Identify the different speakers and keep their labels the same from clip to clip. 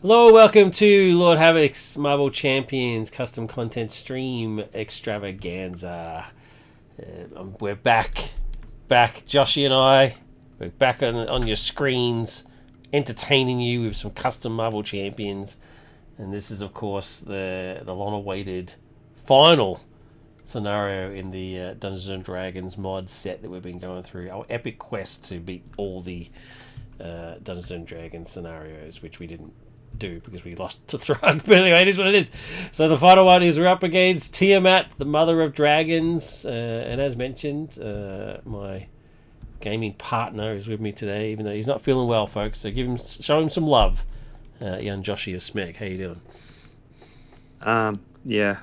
Speaker 1: Hello, welcome to Lord Havoc's Marvel Champions custom content stream extravaganza. We're back, Joshy and I. We're back on your screens, entertaining you with some custom Marvel Champions. And this is, of course, the long-awaited final scenario in the Dungeons and Dragons mod set that we've been going through. Our epic quest to beat all the Dungeons and Dragons scenarios, which we didn't do because we lost to Thrug. But anyway, it is what it is. So the final one is we're up against Tiamat, the mother of dragons, and as mentioned, my gaming partner is with me today, even though he's not feeling well, folks. So show him some love, young Joshy of Smeg. How you doing?
Speaker 2: Yeah,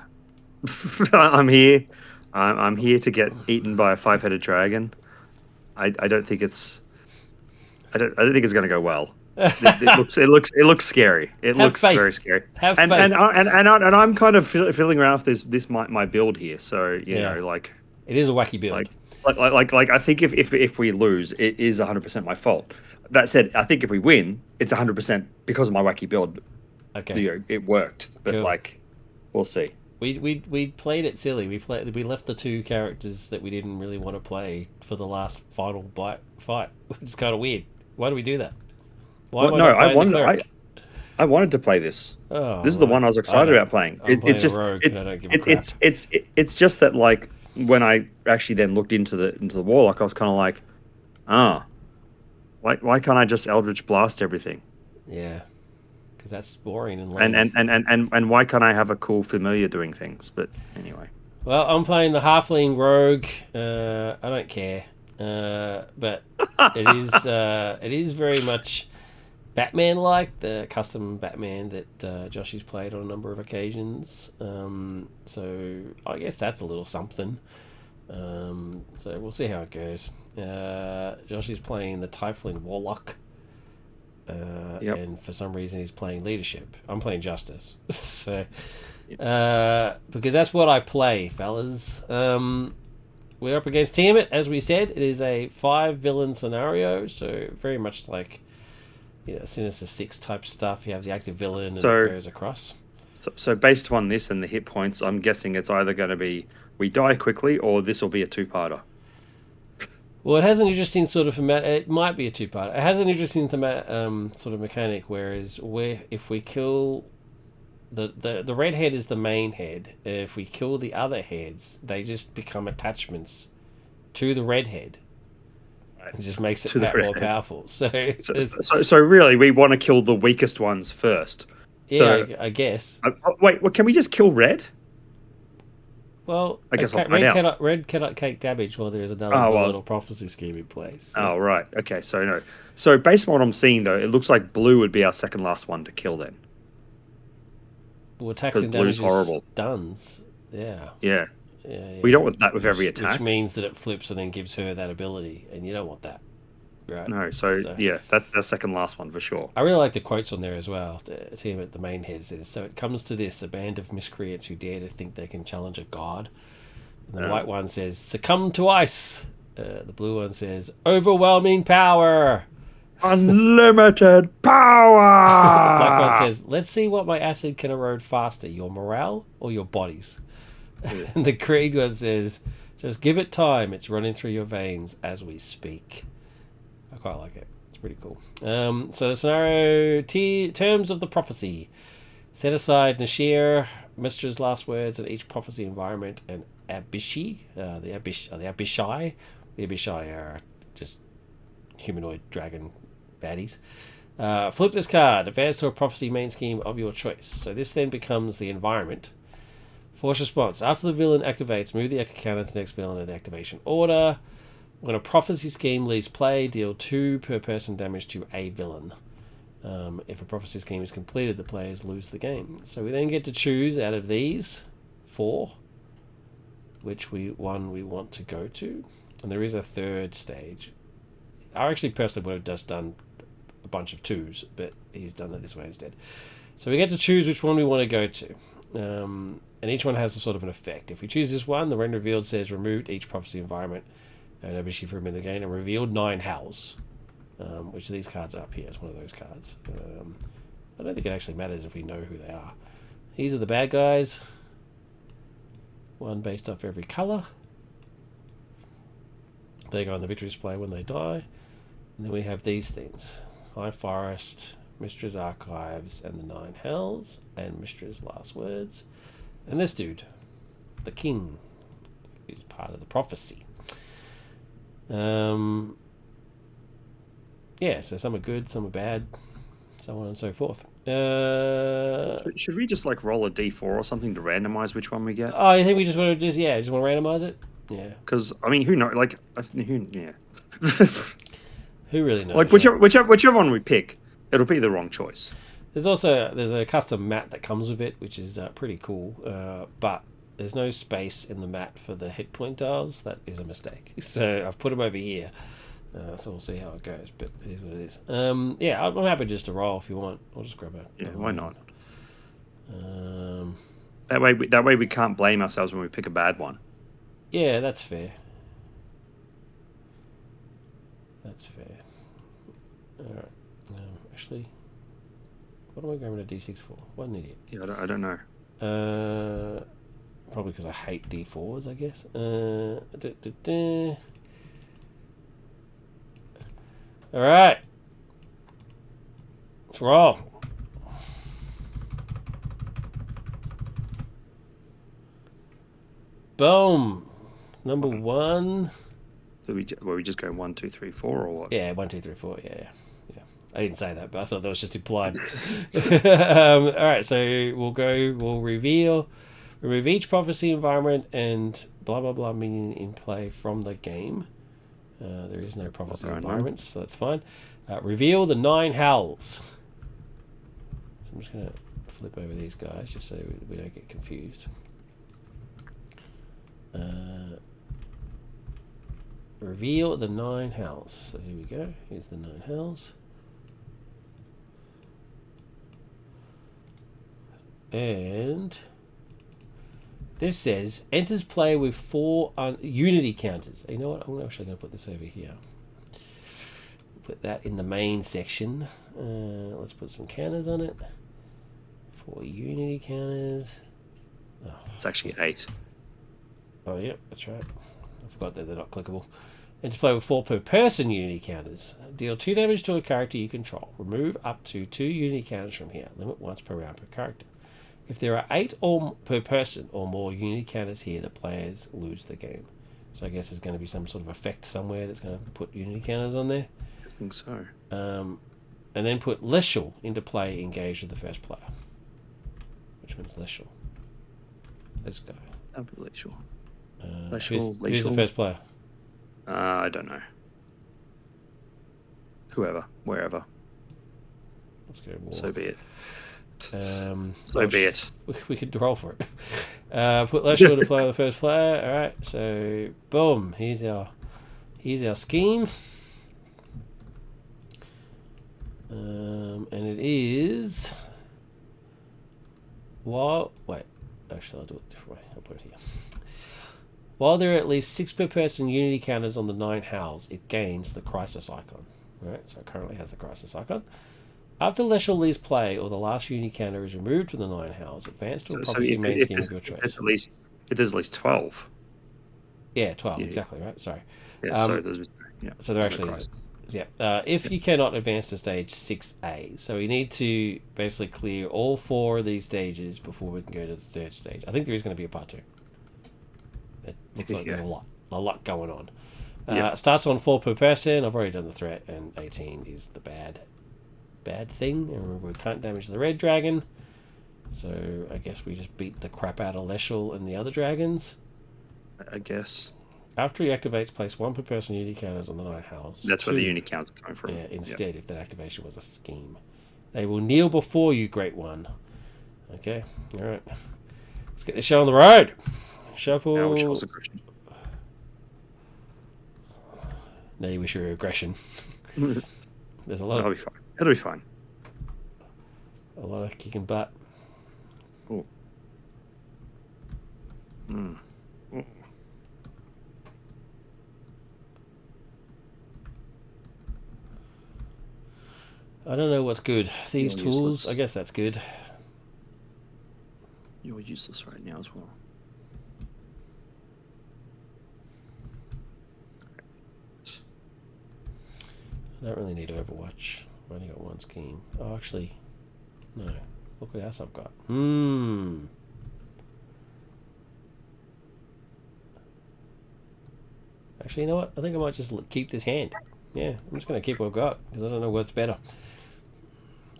Speaker 2: I'm here. I'm here to get eaten by a 5-headed dragon. I don't think it's. I don't think it's going to go well. It looks scary. It looks very scary.
Speaker 1: Have faith.
Speaker 2: And I'm kind of feeling around if this my build here. So you know, like
Speaker 1: it is a wacky build.
Speaker 2: Like I think if we lose, it is 100% my fault. That said, I think if we win, it's 100% because of my wacky build.
Speaker 1: Okay,
Speaker 2: you know, it worked, but
Speaker 1: cool.
Speaker 2: Like we'll see.
Speaker 1: We played it silly. We left the two characters that we didn't really want to play for the last final fight, which is kind of weird. Why do we do that?
Speaker 2: I wanted to play this.
Speaker 1: Oh,
Speaker 2: this is the one I was excited about playing. It's just it's just that, like, when I actually then looked into the Warlock, I was kind of like, why can't I just Eldritch Blast everything?
Speaker 1: Yeah, because that's boring and lame.
Speaker 2: And why can't I have a cool familiar doing things? But anyway.
Speaker 1: Well, I'm playing the Halfling Rogue. I don't care, but it is very much Batman-like, the custom Batman that Joshy's played on a number of occasions. So I guess that's a little something. So we'll see how it goes. Joshy's playing the Tiefling Warlock. And for some reason he's playing leadership. I'm playing justice. So because that's what I play, fellas. We're up against Tiamat, as we said. It is a 5-villain scenario, so very much like, you know, Sinister Six type stuff. You have the active villain and it goes across.
Speaker 2: So based on this and the hit points, I'm guessing it's either going to be we die quickly or this will be a 2-parter.
Speaker 1: Well, it has an interesting sort of it might be a 2-parter. It has an interesting sort of mechanic, whereas if we kill the red head is the main head. If we kill the other heads, they just become attachments to the red head. It just makes it more powerful. So
Speaker 2: really, we want to kill the weakest ones first.
Speaker 1: Yeah,
Speaker 2: so,
Speaker 1: I guess.
Speaker 2: Wait, can we just kill red?
Speaker 1: Well,
Speaker 2: I guess
Speaker 1: red cannot take damage while there is another little prophecy scheme in place. So.
Speaker 2: Oh, right. Okay, so no. So based on what I'm seeing, though, it looks like blue would be our second last one to kill then.
Speaker 1: Well, attacks and damage is stuns. Yeah.
Speaker 2: Yeah. We don't want that with every attack.
Speaker 1: Which means that it flips and then gives her that ability, and you don't want that. Right?
Speaker 2: No, so yeah, that's the second last one for sure.
Speaker 1: I really like the quotes on there as well. The team at the main head says, "So it comes to this, a band of miscreants who dare to think they can challenge a god." And the white one says, "Succumb to ice." The blue one says, "Overwhelming power."
Speaker 2: Unlimited power!
Speaker 1: The black one says, "Let's see what my acid can erode faster, your morale or your bodies." Yeah. And the green one says, "Just give it time. It's running through your veins as we speak." I quite like it. It's pretty cool. So the scenario, terms of the prophecy. Set aside Nashir, Mistra's last words in each prophecy environment, and Abishi. The Abishai. The Abishai are just humanoid dragon baddies. Flip this card. Advance to a prophecy main scheme of your choice. So this then becomes the environment. Force response. After the villain activates, move the active counter to the next villain in the activation order. When a prophecy scheme leaves play, deal 2 per person damage to a villain. If a prophecy scheme is completed, the players lose the game. So we then get to choose out of these 4 which one we want to go to. And there is a third stage. I actually personally would have just done a bunch of 2s, but he's done it this way instead. So we get to choose which one we want to go to. And each one has a sort of an effect. If we choose this one, the rend revealed says removed each prophecy environment and Abishi from in the game and revealed 9 howls. Which of these cards are up here? It's one of those cards. I don't think it actually matters if we know who they are. These are the bad guys. One based off every colour. They go on the victory display when they die. And then we have these things. High Forest, Mistra's Archives, and the Nine Hells, and Mistra's Last Words. And this dude, the King, is part of the prophecy. Yeah, so some are good, some are bad, so on and so forth.
Speaker 2: Should we just like roll a d4 or something to randomize which one we get?
Speaker 1: Oh, I think we just want to just want to randomize it. Yeah.
Speaker 2: Because I mean, who knows? Like, yeah.
Speaker 1: Who really knows?
Speaker 2: Like whichever one we pick, it'll be the wrong choice.
Speaker 1: There's a custom mat that comes with it, which is pretty cool. But there's no space in the mat for the hit point dials. That is a mistake. So I've put them over here. So we'll see how it goes. But it is what it is. Yeah, I'm happy just to roll if you want. I'll just grab it.
Speaker 2: Yeah, why not? That way we can't blame ourselves when we pick a bad one.
Speaker 1: Yeah, that's fair. That's fair. Alright. Actually, what am I grabbing a D6 for? What an idiot.
Speaker 2: Yeah, I don't know.
Speaker 1: Probably because I hate D4s, I guess. Alright. Let's roll. Boom. Number one.
Speaker 2: So we just go 1, 2, 3, 4 or what?
Speaker 1: Yeah, 1, 2, 3, 4. Yeah. I didn't say that, but I thought that was just implied. All right, so we'll reveal, remove each prophecy environment and blah blah blah meaning in play from the game. There is no prophecy environments, so that's fine. Reveal the 9 howls. So I'm just gonna flip over these guys just so we don't get confused. Reveal the 9 howls. So here we go. Here's the 9 howls. And this says enters play with 4 unity counters. You know what? I'm actually going to put this over here. Put that in the main section. Let's put some counters on it. 4 unity counters. Oh.
Speaker 2: It's actually 8.
Speaker 1: Oh, yep, that's right. I forgot that they're not clickable. Enters play with 4 per person unity counters. Deal 2 damage to a character you control. Remove up to 2 unity counters from here. Limit once per round per character. If there are 8 or per person or more unity counters here, the players lose the game. So I guess there's going to be some sort of effect somewhere that's going to put unity counters on there.
Speaker 2: I think so.
Speaker 1: And then put Leshul into play engaged with the first player. Which one's Leshul? Let's go.
Speaker 2: I'll be Leshul.
Speaker 1: Who's the first player?
Speaker 2: I don't know. Whoever, wherever.
Speaker 1: Let's go Warlock.
Speaker 2: So be it.
Speaker 1: So
Speaker 2: be it.
Speaker 1: We could roll for it. Put Leshul to play with the first player. All right. So boom. Here's our scheme. And it is. Actually, I'll do it a different way. I'll put it here. While there are at least 6 per person unity counters on the 9 howls, it gains the crisis icon. Right. So it currently has the crisis icon. After Leshul leaves play or the last unity counter is removed from the 9 howls, advance to a prophecy main scheme of your choice.
Speaker 2: If there's at least 12.
Speaker 1: Yeah, 12, exactly, right? Sorry.
Speaker 2: Yeah,
Speaker 1: so there actually is. Yeah. If you cannot advance to stage 6A, so we need to basically clear all 4 of these stages before we can go to the 3rd stage. I think there is going to be a part 2. It looks like there's a lot going on. Starts on 4 per person. I've already done the threat, and 18 is the bad thing. And remember, we can't damage the red dragon, so I guess we just beat the crap out of Leshul and the other dragons.
Speaker 2: I guess.
Speaker 1: After he activates, place 1 per person unity counters on the 9 howls.
Speaker 2: That's where the unity counts are coming from.
Speaker 1: Yeah, instead, if that activation was a scheme. They will kneel before you, Great One. Okay, alright. Let's get this show on the road. Shuffle.
Speaker 2: Now which was aggression?
Speaker 1: Now you wish you were aggression. There's a lot
Speaker 2: That'll be fine. It'll be fine.
Speaker 1: A lot of kicking butt.
Speaker 2: Oh. Mm. Oh.
Speaker 1: I don't know what's good. These
Speaker 2: You're
Speaker 1: tools,
Speaker 2: useless.
Speaker 1: I guess that's good.
Speaker 2: You're useless right now as well.
Speaker 1: I don't really need Overwatch. I've only got one scheme. Oh, actually, no. Look what else I've got. Actually, you know what? I think I might just keep this hand. Yeah, I'm just going to keep what I've got because I don't know what's better.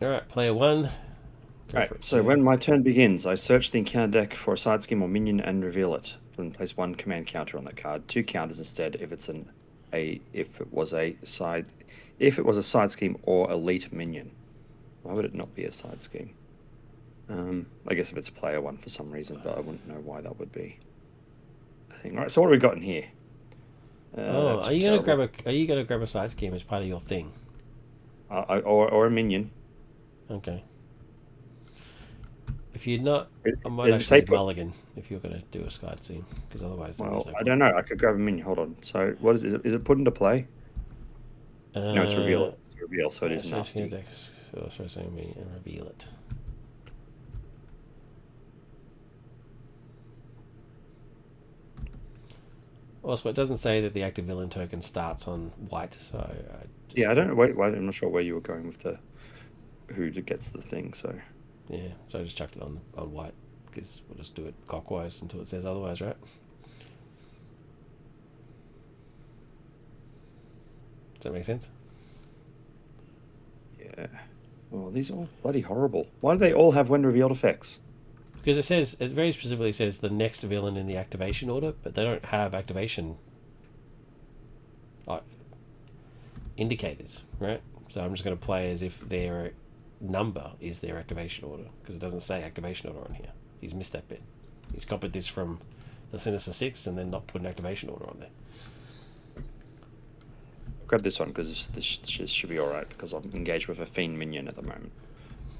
Speaker 1: Alright, player one.
Speaker 2: Right, so when my turn begins, I search the encounter deck for a side scheme or minion and reveal it. Then place one command counter on that card. Two counters instead if it's if it was a side scheme or elite minion. Why would it not be a side scheme? I guess if it's player one for some reason, but I wouldn't know why that would be a thing. All right, so what have we got in here?
Speaker 1: are you going to grab a side scheme as part of your thing?
Speaker 2: Or a minion.
Speaker 1: Okay. If you're not, I might
Speaker 2: There's a
Speaker 1: actually
Speaker 2: safe
Speaker 1: mulligan if you're going to do a side scene because otherwise, then
Speaker 2: Well,
Speaker 1: there's no
Speaker 2: I
Speaker 1: point.
Speaker 2: don't know. I could grab a minion. Hold on. So what is it? Is it put into play? No, it's reveal. It's reveal, so it is nasty.
Speaker 1: So me and reveal it. Also, it doesn't say that the active villain token starts on white, so
Speaker 2: Yeah, I don't know. Wait, I'm not sure where you were going with the who gets the thing. So
Speaker 1: yeah, so I just chucked it on white because we'll just do it clockwise until it says otherwise, right? Does that make sense?
Speaker 2: yeah. Well, these are all bloody horrible. Why do they all have when revealed effects?
Speaker 1: Because it very specifically says the next villain in the activation order, but they don't have activation indicators, right? So I'm just going to play as if their number is their activation order because it doesn't say activation order on here. He's missed that bit. He's copied this from the Sinister Six and then not put an activation order on there.
Speaker 2: I'll grab this one because this should be all right because I'm engaged with a fiend minion at the moment.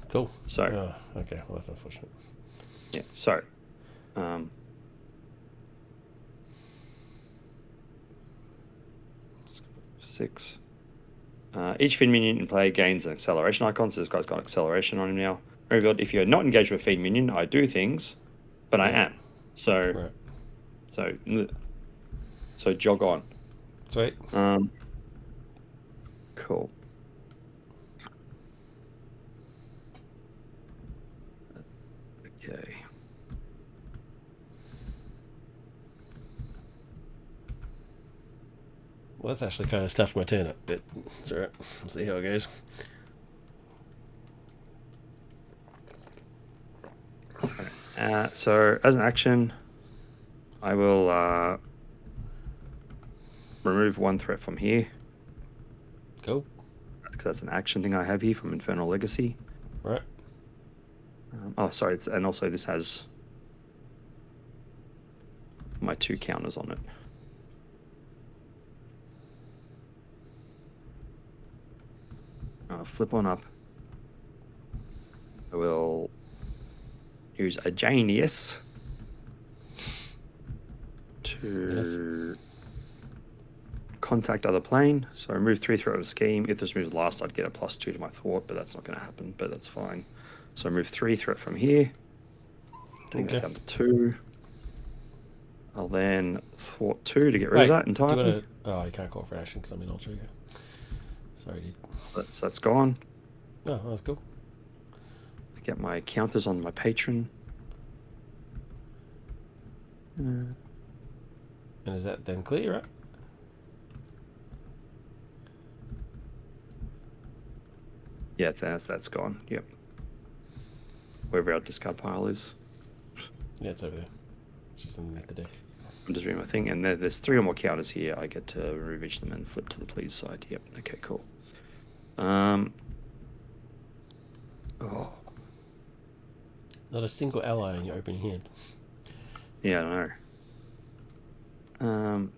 Speaker 1: Cool.
Speaker 2: So
Speaker 1: okay, well that's unfortunate.
Speaker 2: Yeah. So, 6. Each fiend minion in play gains an acceleration icon, so this guy's got acceleration on him now. Revealed, if you're not engaged with a fiend minion, I do things, but I am. So,
Speaker 1: right.
Speaker 2: so jog on.
Speaker 1: Sweet.
Speaker 2: Cool. Okay.
Speaker 1: Well, that's actually kind of stuffed my turn up, but it's alright. We'll see how it goes.
Speaker 2: So, as an action, I will remove one threat from here.
Speaker 1: Cool.
Speaker 2: Because that's an action thing I have here from Infernal Legacy.
Speaker 1: Right.
Speaker 2: Sorry. And also this has my 2 counters on it. Flip one up. I will use a Janius to contact other plane. So I remove 3 threat of a scheme. If this moves last, I'd get a +2 to my thwart, but that's not going to happen, but that's fine. So I remove 3 threat from here. Take that down to 2. I'll then thwart 2 to get rid of that entirely.
Speaker 1: You can't call for action because I'm in Ultra. Sorry, dude.
Speaker 2: So that's gone.
Speaker 1: Oh, that's cool.
Speaker 2: I get my counters on my patron.
Speaker 1: And is that then clear, right?
Speaker 2: Yeah, that's gone. Yep. Wherever our discard pile is.
Speaker 1: Yeah, it's over there. It's just underneath the deck.
Speaker 2: I'm just reading my thing, and there's 3 or more counters here. I get to remove each of them and flip to the please side. Yep. Okay, cool.
Speaker 1: Not a single ally in your opening hand.
Speaker 2: Yeah, I know.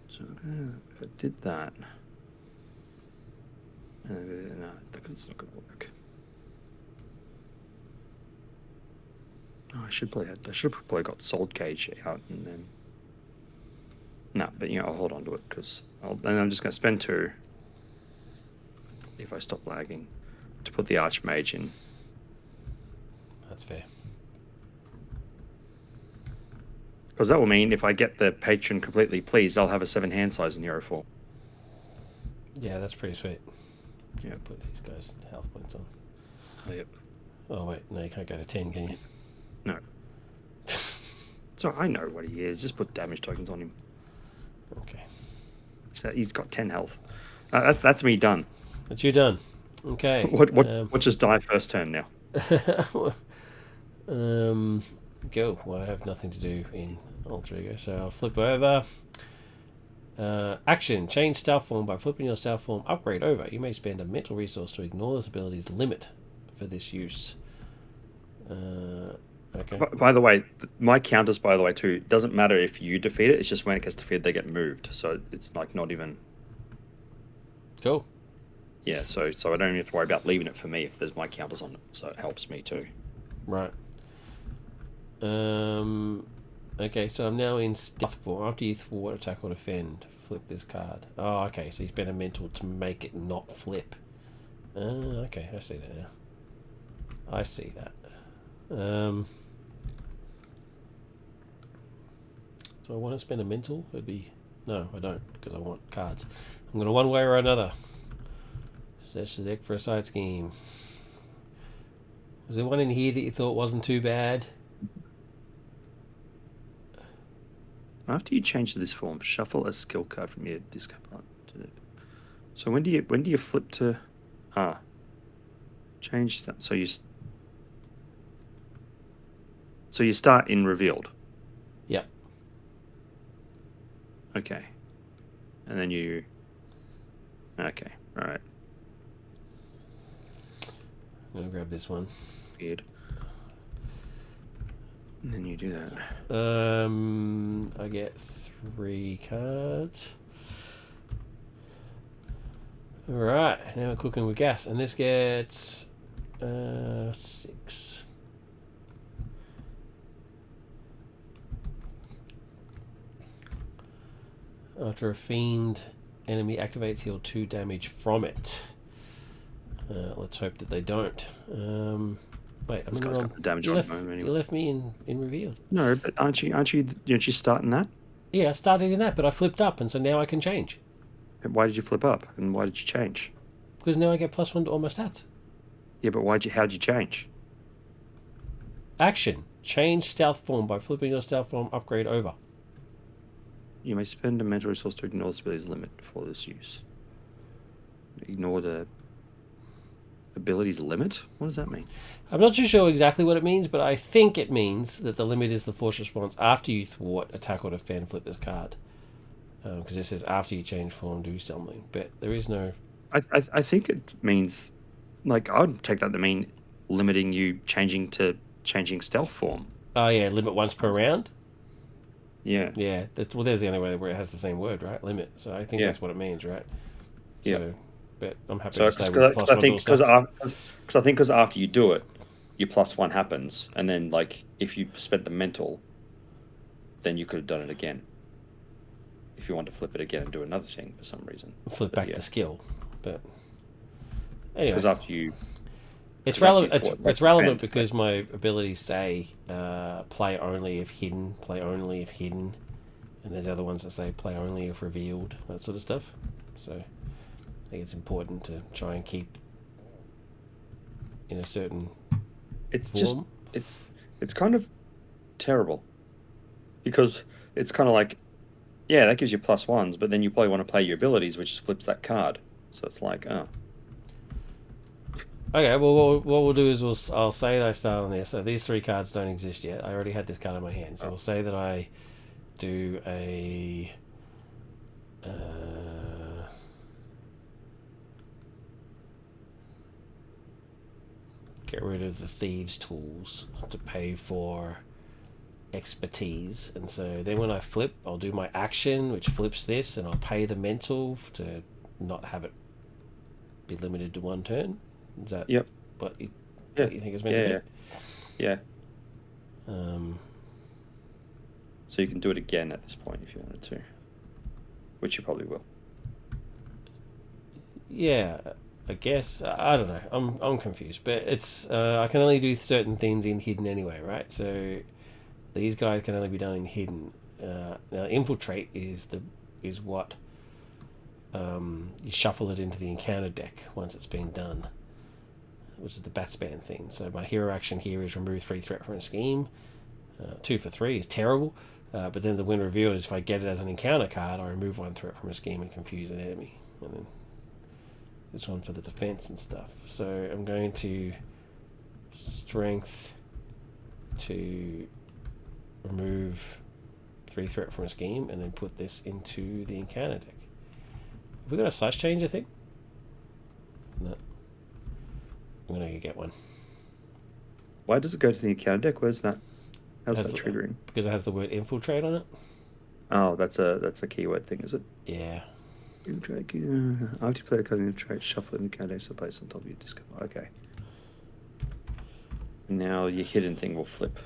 Speaker 2: So if I did that, no, because it's not going to work. Oh, I should have probably got Soul Cage out and then. No, but I'll hold on to it because I'm just going to spend 2. if I stop lagging, to put the Archmage in.
Speaker 1: That's fair.
Speaker 2: Because that will mean if I get the patron completely pleased, I'll have a 7 hand size in Hero 4.
Speaker 1: Yeah, that's pretty sweet.
Speaker 2: Yeah.
Speaker 1: Put these guys' health points on.
Speaker 2: Oh, yep.
Speaker 1: Oh wait, no, you can't go to 10, can you?
Speaker 2: No. So I know what he is. Just put damage tokens on him.
Speaker 1: Okay.
Speaker 2: So he's got 10 health. That's me done.
Speaker 1: But you're done. Okay.
Speaker 2: What just die first turn now?
Speaker 1: Go. Well, I have nothing to do in Alter Ego, so I'll flip over. Action. Change stealth form by flipping your stealth form upgrade over. You may spend a mental resource to ignore this ability's limit for this use. Okay.
Speaker 2: By the way, my counters, by the way, too, doesn't matter if you defeat it. It's just when it gets defeated, they get moved. So it's like not even...
Speaker 1: Cool.
Speaker 2: Yeah, so I don't even have to worry about leaving it for me if there's my counters on it. So it helps me too.
Speaker 1: Right. Okay, so I'm now in stealth form. After you thwart, attack, or defend, flip this card. Oh, okay, so you spend a mental to make it not flip. Okay, I see that now. I see that. So I want to spend a mental? It'd be... No, I don't, because I want cards. I'm going to one way or another. Search the deck for a side scheme. Was there one in here that you thought wasn't too bad?
Speaker 2: After you change to this form, shuffle a skill card from your discard pile. So when do you flip to change that? So you start in revealed.
Speaker 1: Yep.
Speaker 2: Okay. And then you... Okay, alright.
Speaker 1: I'm going to grab this one.
Speaker 2: Weird. And then you do that.
Speaker 1: I get 3 cards. Alright, now we're cooking with gas. And this gets 6. After a fiend enemy activates, heal 2 damage from it. Let's hope that they don't. Wait,
Speaker 2: This guy's got the damage on him anyway.
Speaker 1: You left me in revealed.
Speaker 2: No, but aren't you starting that?
Speaker 1: Yeah, I started in that, but I flipped up, and so now I can change.
Speaker 2: Why did you flip up? And why did you change?
Speaker 1: Because now I get +1 to all my stats.
Speaker 2: Yeah, but how'd you change?
Speaker 1: Action. Change stealth form by flipping your stealth form upgrade over.
Speaker 2: You may spend a mental resource to ignore this ability's limit for this use. Ignore the ability's limit? What does that mean?
Speaker 1: I'm not too sure exactly what it means, but I think it means that the limit is the force response after you thwart, attack, or defend, flip this card. Because it says after you change form, do something. But there is no...
Speaker 2: I think it means... Like, I'd take that to mean limiting you changing stealth form.
Speaker 1: Oh, yeah, limit once per round?
Speaker 2: Yeah.
Speaker 1: Yeah, well, there's the only way where it has the same word, right? Limit. So I think that's what it means, right? So,
Speaker 2: yeah.
Speaker 1: But I'm happy to stay with +1
Speaker 2: because I think after you do it, your +1 happens, and then like if you spent the mental, then you could have done it again. If you want to flip it again and do another thing for some reason,
Speaker 1: flip back to skill. But anyway,
Speaker 2: because after you,
Speaker 1: it's relevant. It's relevant because my abilities say play only if hidden, play only if hidden, and there's other ones that say play only if revealed, that sort of stuff. So I think it's important to try and keep in a certain form.
Speaker 2: It's kind of terrible because it's kind of like, yeah, that gives you +1s, but then you probably want to play your abilities, which flips that card. So it's like, oh.
Speaker 1: Okay, well, what we'll do is I'll say that I start on there. So these 3 cards don't exist yet. I already had this card in my hand. So we'll say that I do a... get rid of the thieves' tools to pay for expertise. And so then when I flip, I'll do my action, which flips this, and I'll pay the mental to not have it be limited to 1 turn. Is that what you think it's meant to be?
Speaker 2: Yeah. So you can do it again at this point if you wanted to, which you probably will.
Speaker 1: Yeah. I guess I don't know. I'm confused, but it's I can only do certain things in hidden anyway, right? So these guys can only be done in hidden. Now infiltrate is what you shuffle it into the encounter deck once it's been done, which is the Batspan thing. So my hero action here is remove 3 threat from a scheme. 2 for 3 is terrible, but then the win revealed is if I get it as an encounter card, I remove 1 threat from a scheme and confuse an enemy. And then this one for the defense and stuff. So I'm going to strength to remove 3 threat from a scheme and then put this into the encounter deck. Have we got a size changer thing? No. I'm going to get one.
Speaker 2: Why does it go to the encounter deck? Where's that? How's that triggering?
Speaker 1: Because it has the word infiltrate on it.
Speaker 2: Oh, that's a keyword thing, is it?
Speaker 1: Yeah.
Speaker 2: After you play a card infiltrate, shuffle it in the encounter deck, so place on top of your discard. Okay. Now your hidden thing will flip.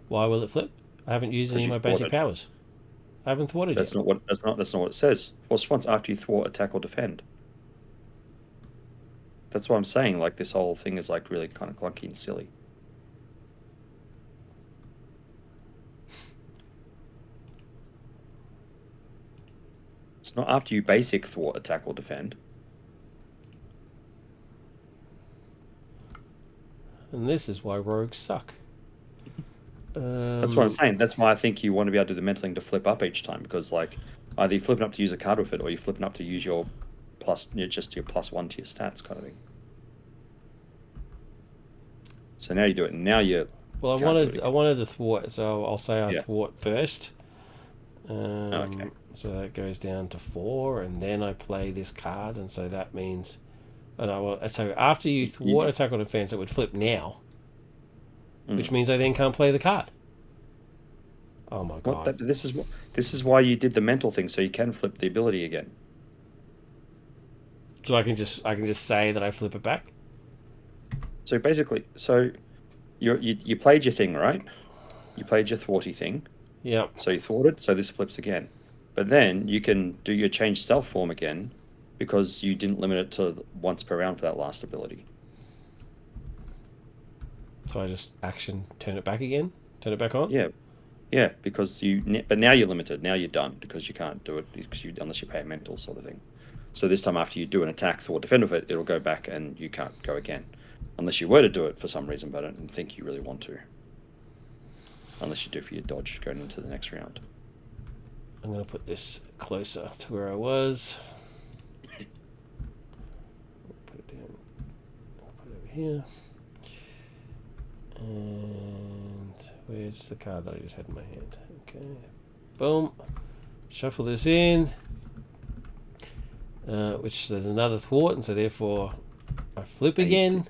Speaker 1: Why will it flip? I haven't used any of my basic powers. I haven't thwarted
Speaker 2: that's
Speaker 1: yet.
Speaker 2: That's not what it says. Force once after you thwart, attack, or defend. That's what I'm saying. Like this whole thing is like really kind of clunky and silly. It's not after you basic thwart, attack, or defend.
Speaker 1: And this is why rogues suck.
Speaker 2: That's what I'm saying. That's why I think you want to be able to do the mental thing to flip up each time, because like either you're flipping up to use a card with it, or you're flipping up to use your plus, just your +1 to your stats kind of thing. So now you do it. And now you.
Speaker 1: Well, I wanted to thwart, so I'll say I thwart first.
Speaker 2: Okay.
Speaker 1: So that goes down to 4, and then I play this card, and so that means. So after you thwart, attack, or defense, it would flip now, which means I then can't play the card. Oh my god!
Speaker 2: This is why you did the mental thing, so you can flip the ability again.
Speaker 1: So I can just say that I flip it back.
Speaker 2: So basically, you played your thing, right? You played your thwarty thing.
Speaker 1: Yeah.
Speaker 2: So you thwarted, so this flips again. But then you can do your change stealth form again, because you didn't limit it to once per round for that last ability.
Speaker 1: So I just turn it back again, turn it back on.
Speaker 2: Yeah, because but now you're limited. Now you're done because you can't do it unless you pay a mental sort of thing. So this time after you do an attack, thwart, defend with it, it'll go back and you can't go again, unless you were to do it for some reason. But I don't think you really want to, unless you do for your dodge going into the next round.
Speaker 1: I'm going to put this closer to where I was. Put it down. I'll put it over here. And where's the card that I just had in my hand? Okay. Boom. Shuffle this in. Which there's another thwart, and so therefore I flip again.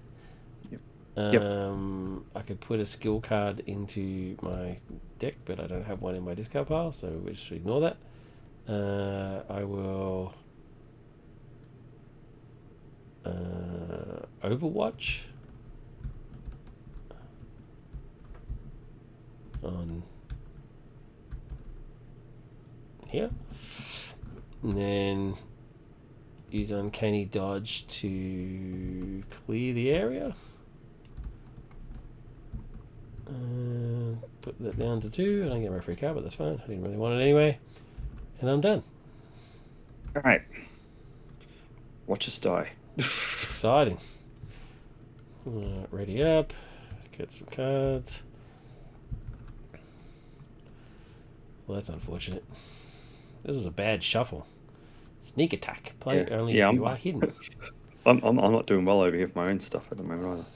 Speaker 1: I could put a skill card into my deck, but I don't have one in my discard pile, so we just ignore that. I will Overwatch on here, and then use Uncanny Dodge to clear the area. Put that down to 2. I don't get my free card, but that's fine. I didn't really want it anyway. And I'm done.
Speaker 2: Alright. Watch us die.
Speaker 1: Exciting. Ready up. Get some cards. Well, that's unfortunate. This was a bad shuffle. Sneak attack. Play only if you are hidden.
Speaker 2: I'm not doing well over here for my own stuff at the moment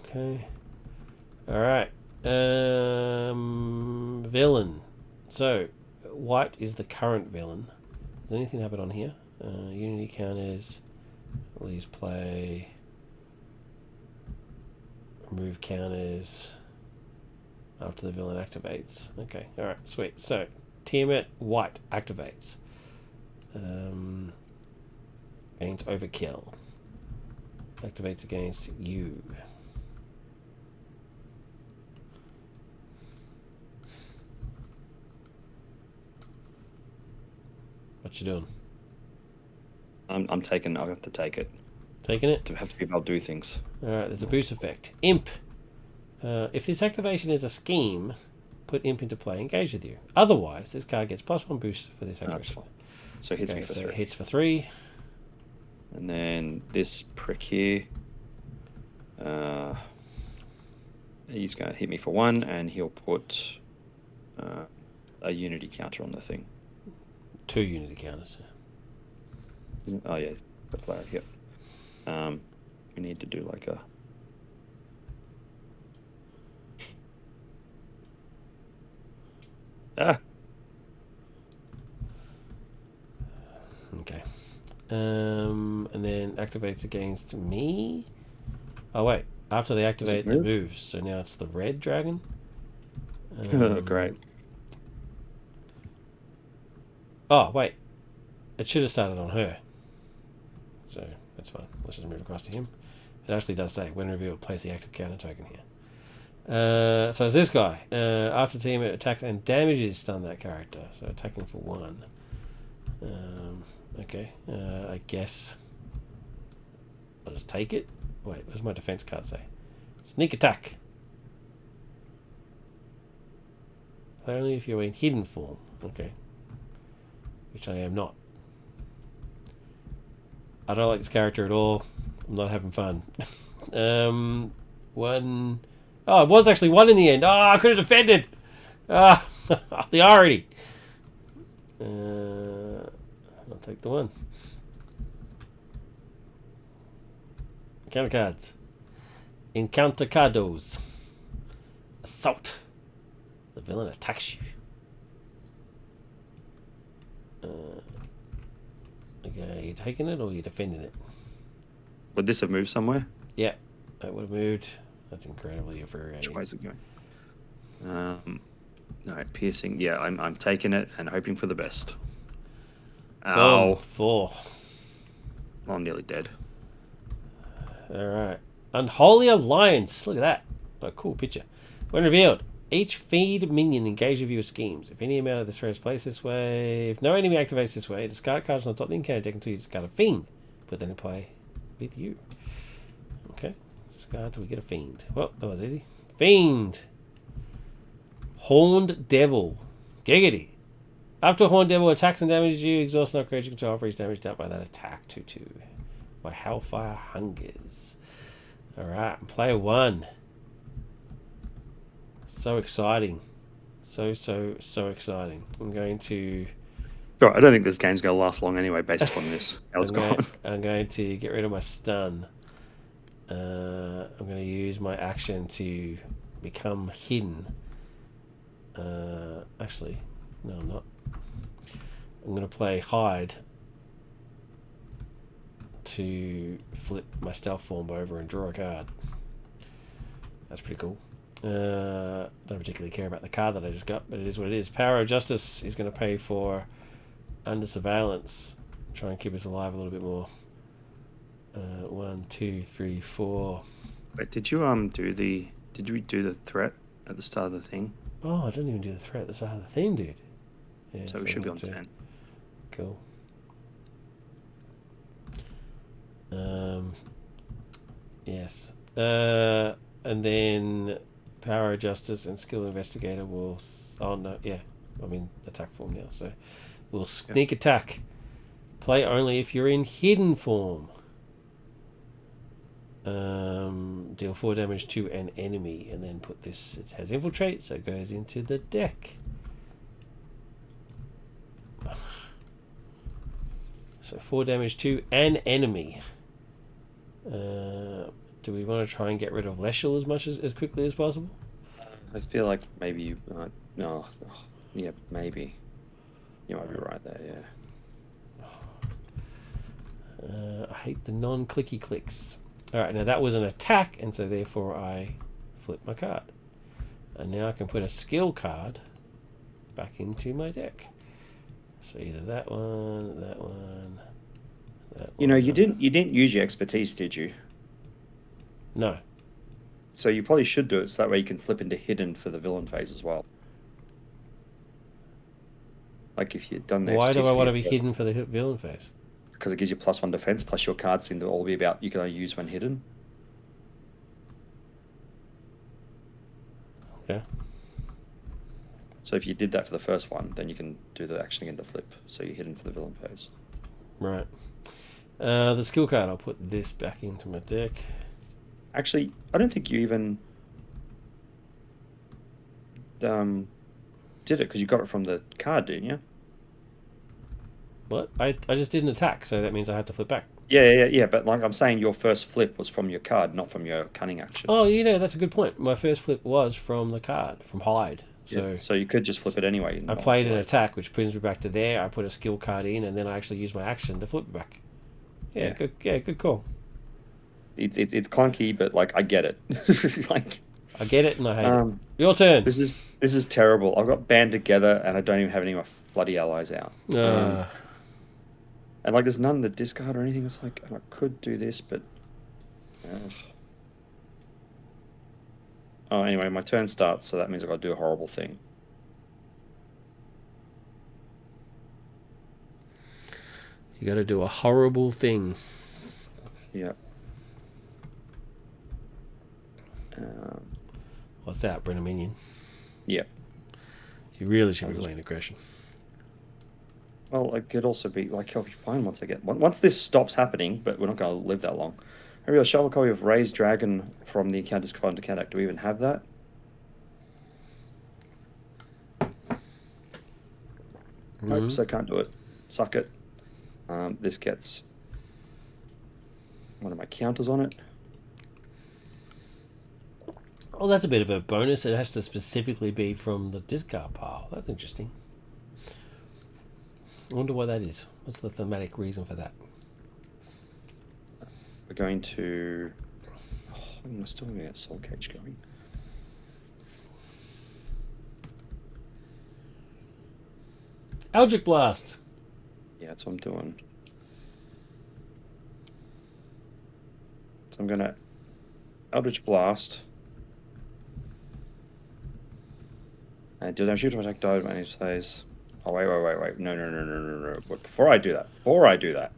Speaker 2: either.
Speaker 1: Okay. Alright. Villain. So, white is the current villain. Does anything happen on here? Unity counters. Please play. Remove counters after the villain activates. Okay, alright, sweet. So, Tiamat white activates. Against Overkill. Activates against you. What you doing?
Speaker 2: I'm taking. I have to take it.
Speaker 1: Taking it?
Speaker 2: To have to be able to do things.
Speaker 1: Alright, there's a boost effect. Imp. If this activation is a scheme, put Imp into play, engage with you. Otherwise, this card gets +1 boost for this activation.
Speaker 2: That's fine. So it hits me for 3.
Speaker 1: It hits for 3.
Speaker 2: And then this prick here. He's going to hit me for 1, and he'll put a unity counter on the thing.
Speaker 1: 2 unity counters.
Speaker 2: Oh yeah, the player. Yep. We need to do like a.
Speaker 1: Okay. And then activates against me. Oh wait, after they activate, it moves. So now it's the red dragon.
Speaker 2: Great.
Speaker 1: Oh wait, it should have started on her. So that's fine. Let's just move across to him. It actually does say when revealed, place the active counter token here. So it's this guy. After team it attacks and damages, stun that character. So attacking for 1. Okay. I guess I'll just take it. Wait, what does my defense card say? Sneak attack. Only if you're in hidden form. Okay. Which I am not. I don't like this character at all. I'm not having fun. 1. Oh, it was actually 1 in the end. Oh, I could have defended. Ah, the irony. I'll take the 1. Encounter cards. Encounter cardos. Assault. The villain attacks you. Okay, are you taking it or are you defending it?
Speaker 2: Would this have moved somewhere?
Speaker 1: Yeah, that would have moved. That's incredibly infuriating.
Speaker 2: Which way is it going? No, piercing. Yeah, I'm taking it and hoping for the best. Ow.
Speaker 1: 4.
Speaker 2: I'm nearly dead.
Speaker 1: Alright. Unholy Alliance. Look at that. What a cool picture. When revealed, each feed minion engage with your schemes. If any amount of the threat is placed this way, if no enemy activates this way, discard cards on the top of the encounter deck until you discard a fiend. Put them in play with you. Okay. Discard until we get a fiend. Well, that was easy. Fiend. Horned Devil. Giggity. After a Horned Devil attacks and damages you, exhaust no creature control for each damage dealt by that attack. 2/2. By Hellfire Hungers. Alright, player 1. So exciting. So exciting. I'm going to...
Speaker 2: God, I don't think this game's going to last long anyway, based upon this. How it's gone.
Speaker 1: I'm going to get rid of my stun. I'm going to use my action to become hidden. Actually, no, I'm not. I'm going to play hide to flip my stealth form over and draw a card. That's pretty cool. Don't particularly care about the card that I just got, but it is what it is. Power of Justice is going to pay for under surveillance. Try and keep us alive a little bit more. 1, 2, 3, 4.
Speaker 2: Wait, did you did we do the threat at the start of the thing?
Speaker 1: Oh, I didn't even do the threat at the start of the thing, dude.
Speaker 2: Yeah, so we should be on 10.
Speaker 1: Cool. Yes. And then Power of Justice and Skill Investigator will... Oh, no, yeah. I'm in attack form now, so... We'll sneak attack. Play only if you're in hidden form. Deal 4 damage to an enemy, and then put this... It has Infiltrate, so it goes into the deck. So 4 damage to an enemy. Do we want to try and get rid of Leshel as quickly as possible?
Speaker 2: I feel like maybe you... no. Yeah, maybe. You might be right there, yeah.
Speaker 1: I hate the non-clicky clicks. Alright, now that was an attack, and so therefore I flip my card. And now I can put a skill card back into my deck. So either that one, that one, that
Speaker 2: You know, you didn't use your expertise, did you?
Speaker 1: No.
Speaker 2: So you probably should do it, so that way you can flip into hidden for the villain phase as well. Like if you'd done the
Speaker 1: Why do
Speaker 2: expertise
Speaker 1: I want to
Speaker 2: for
Speaker 1: be
Speaker 2: your-
Speaker 1: hidden for the villain phase?
Speaker 2: because it gives you +1 defense, plus your cards seem to all be about you can only use when hidden.
Speaker 1: Yeah.
Speaker 2: So if you did that for the first one, then you can do the action again to flip. So you're hidden for the villain phase.
Speaker 1: Right. The skill card, I'll put this back into my deck.
Speaker 2: Actually, I don't think you even did it because you got it from the card, didn't you?
Speaker 1: What? I just did an attack, so that means I had to flip back.
Speaker 2: Yeah. But like I'm saying, your first flip was from your card, not from your cunning action.
Speaker 1: Oh, that's a good point. My first flip was from the card, from hide. So,
Speaker 2: so you could just flip it anyway.
Speaker 1: I played an attack, which brings me back to there. I put a skill card in, and then I actually used my action to flip it back. Yeah. Good call.
Speaker 2: It's clunky, but like I get it. Like
Speaker 1: I get it, and I hate it. Your turn.
Speaker 2: This is terrible. I've got band together, and I don't even have any of my bloody allies out. And like, there's none in the discard or anything. It's like, and I could do this, but. Oh, anyway, my turn starts, so that means I've got to do a horrible thing.
Speaker 1: You got to do a horrible thing.
Speaker 2: Yeah.
Speaker 1: What's that? Bring a minion.
Speaker 2: Yeah.
Speaker 1: You really should be playing aggression.
Speaker 2: Well, it could also be like I'll be fine once I get once this stops happening, but we're not going to live that long. Maybe I'll shuffle a copy of Raised Dragon from the account discard to account. Do we even have that? Nope, so I can't do it. Suck it. This gets one of my counters on it.
Speaker 1: Oh, that's a bit of a bonus. It has to specifically be from the discard pile. That's interesting. I wonder why that is. What's the thematic reason for that?
Speaker 2: We're going to... I'm still going to get Soul Cage going.
Speaker 1: Eldritch Blast!
Speaker 2: Yeah, that's what I'm doing. So I'm going to Eldritch Blast. And deal damage to my attack die manage phase. Oh, wait. No. But before I do that,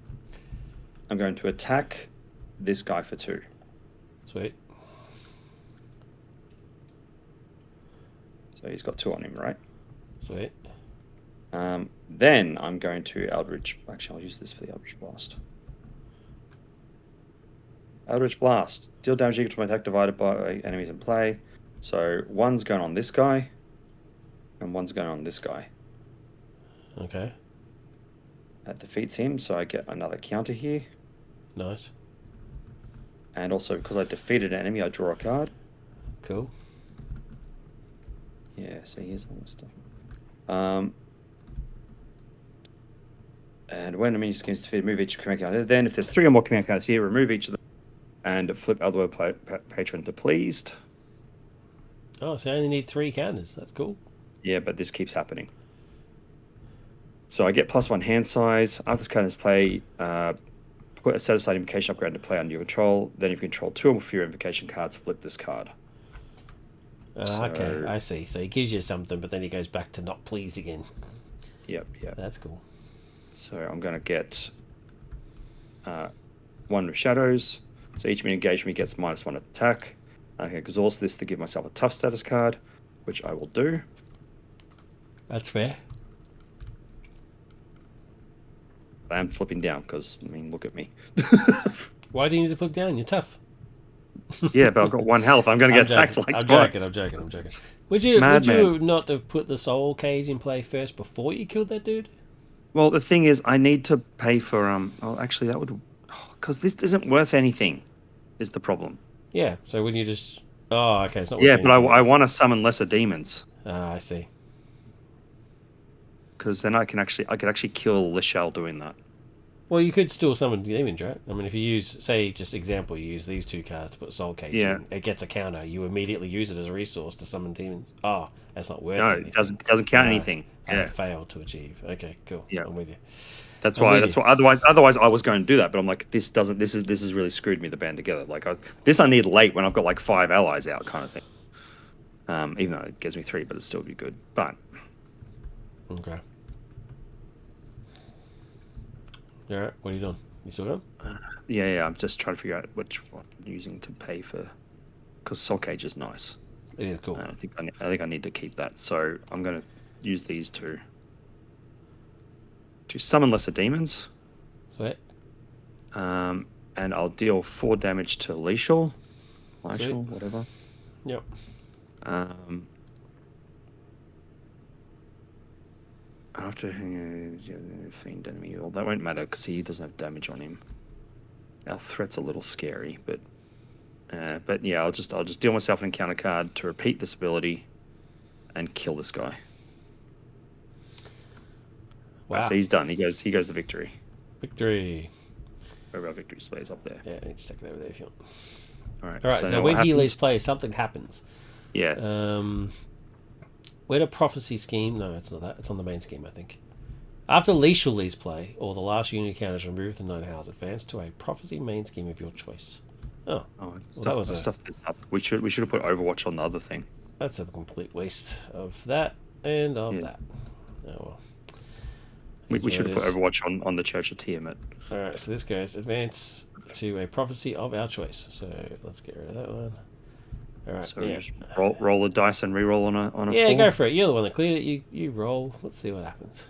Speaker 2: I'm going to attack this guy for 2.
Speaker 1: Sweet.
Speaker 2: So he's got 2 on him, right?
Speaker 1: Sweet.
Speaker 2: Then I'm going to Eldritch... Actually, I'll use this for the Eldritch Blast. Eldritch Blast. Deal damage equal to my attack divided by enemies in play. So one's going on this guy, and one's going on this guy.
Speaker 1: Okay.
Speaker 2: That defeats him, so I get another counter here.
Speaker 1: Nice.
Speaker 2: And also, because I defeated an enemy, I draw a card.
Speaker 1: Cool.
Speaker 2: Yeah, so here's all this stuff. And when a minion schemes defeated, remove each command card. Then, if there's 3 or more command cards here, remove each of them and flip Elder Patron to pleased.
Speaker 1: Oh, so I only need 3 counters. That's cool.
Speaker 2: Yeah, but this keeps happening. So I get +1 hand size. After this card is play, put a set-aside invocation upgrade to play under your control. Then if you control 2 or fewer invocation cards, flip this card.
Speaker 1: Okay, I see. So he gives you something, but then he goes back to not pleased again.
Speaker 2: Yep.
Speaker 1: That's cool.
Speaker 2: So I'm going to get 1 with shadows. So each minion engagement gets -1 attack. I can exhaust this to give myself a tough status card, which I will do.
Speaker 1: That's fair.
Speaker 2: I am flipping down because, look at me.
Speaker 1: Why do you need to flip down? You're tough.
Speaker 2: Yeah, but I've got 1 health. I'm going to get attacked like twice.
Speaker 1: I'm joking. Would you not have put the soul cage in play first before you killed that dude?
Speaker 2: Well, the thing is, I need to pay for actually, that would, because this isn't worth anything, is the problem.
Speaker 1: Yeah. So when you just, oh, okay, it's not.
Speaker 2: Yeah, but I want to summon lesser demons.
Speaker 1: I see.
Speaker 2: Because then I could actually kill Lishal doing that.
Speaker 1: Well, you could still summon demons, right? I mean, if you use, say, just example, you use these 2 cards to put Soul Cage in, it gets a counter. You immediately use it as a resource to summon demons. Oh, that's not worth anything.
Speaker 2: No, it doesn't count anything.
Speaker 1: I failed to achieve. Okay, cool. Yeah, I'm with you.
Speaker 2: That's why. Otherwise, I was going to do that, but I'm like, this is really screwed me the band together. Like I need late when I've got like 5 allies out, kind of thing. Even though it gives me 3, but it'd still be good. But
Speaker 1: okay. All right, what are you doing? You still going?
Speaker 2: Yeah. I'm just trying to figure out which one I'm using to pay for, because Soul Cage is nice.
Speaker 1: It is cool.
Speaker 2: I think I need to keep that. So I'm gonna use these to summon lesser demons.
Speaker 1: Sweet.
Speaker 2: And I'll deal 4 damage to Lethal, whatever.
Speaker 1: Yep.
Speaker 2: After Fiend enemy, well, that won't matter because he doesn't have damage on him. Our threat's a little scary, but yeah, I'll just deal myself an encounter card to repeat this ability, and kill this guy.
Speaker 1: Wow.
Speaker 2: Right, so he's done. He goes to victory.
Speaker 1: Victory.
Speaker 2: Where our victory displays up there.
Speaker 1: Yeah, you just take it over there if you want.
Speaker 2: All right.
Speaker 1: All right. So when he leaves play, something happens.
Speaker 2: Yeah.
Speaker 1: Where a prophecy scheme? No, it's not that. It's on the main scheme, I think. After Lethal leaves play, or the last unit count is removed from 9 hours, advance to a prophecy main scheme of your choice.
Speaker 2: Stuff this up. We should have put Overwatch on the other thing.
Speaker 1: That's a complete waste of that and of that. Oh well.
Speaker 2: We should have put Overwatch on the Church of Tiamat.
Speaker 1: All right, so this goes advance to a prophecy of our choice. So let's get rid of that one. All right.
Speaker 2: So just roll a dice and re-roll on a 4.
Speaker 1: Yeah, go for it. You're the one that cleared it. You roll. Let's see what happens.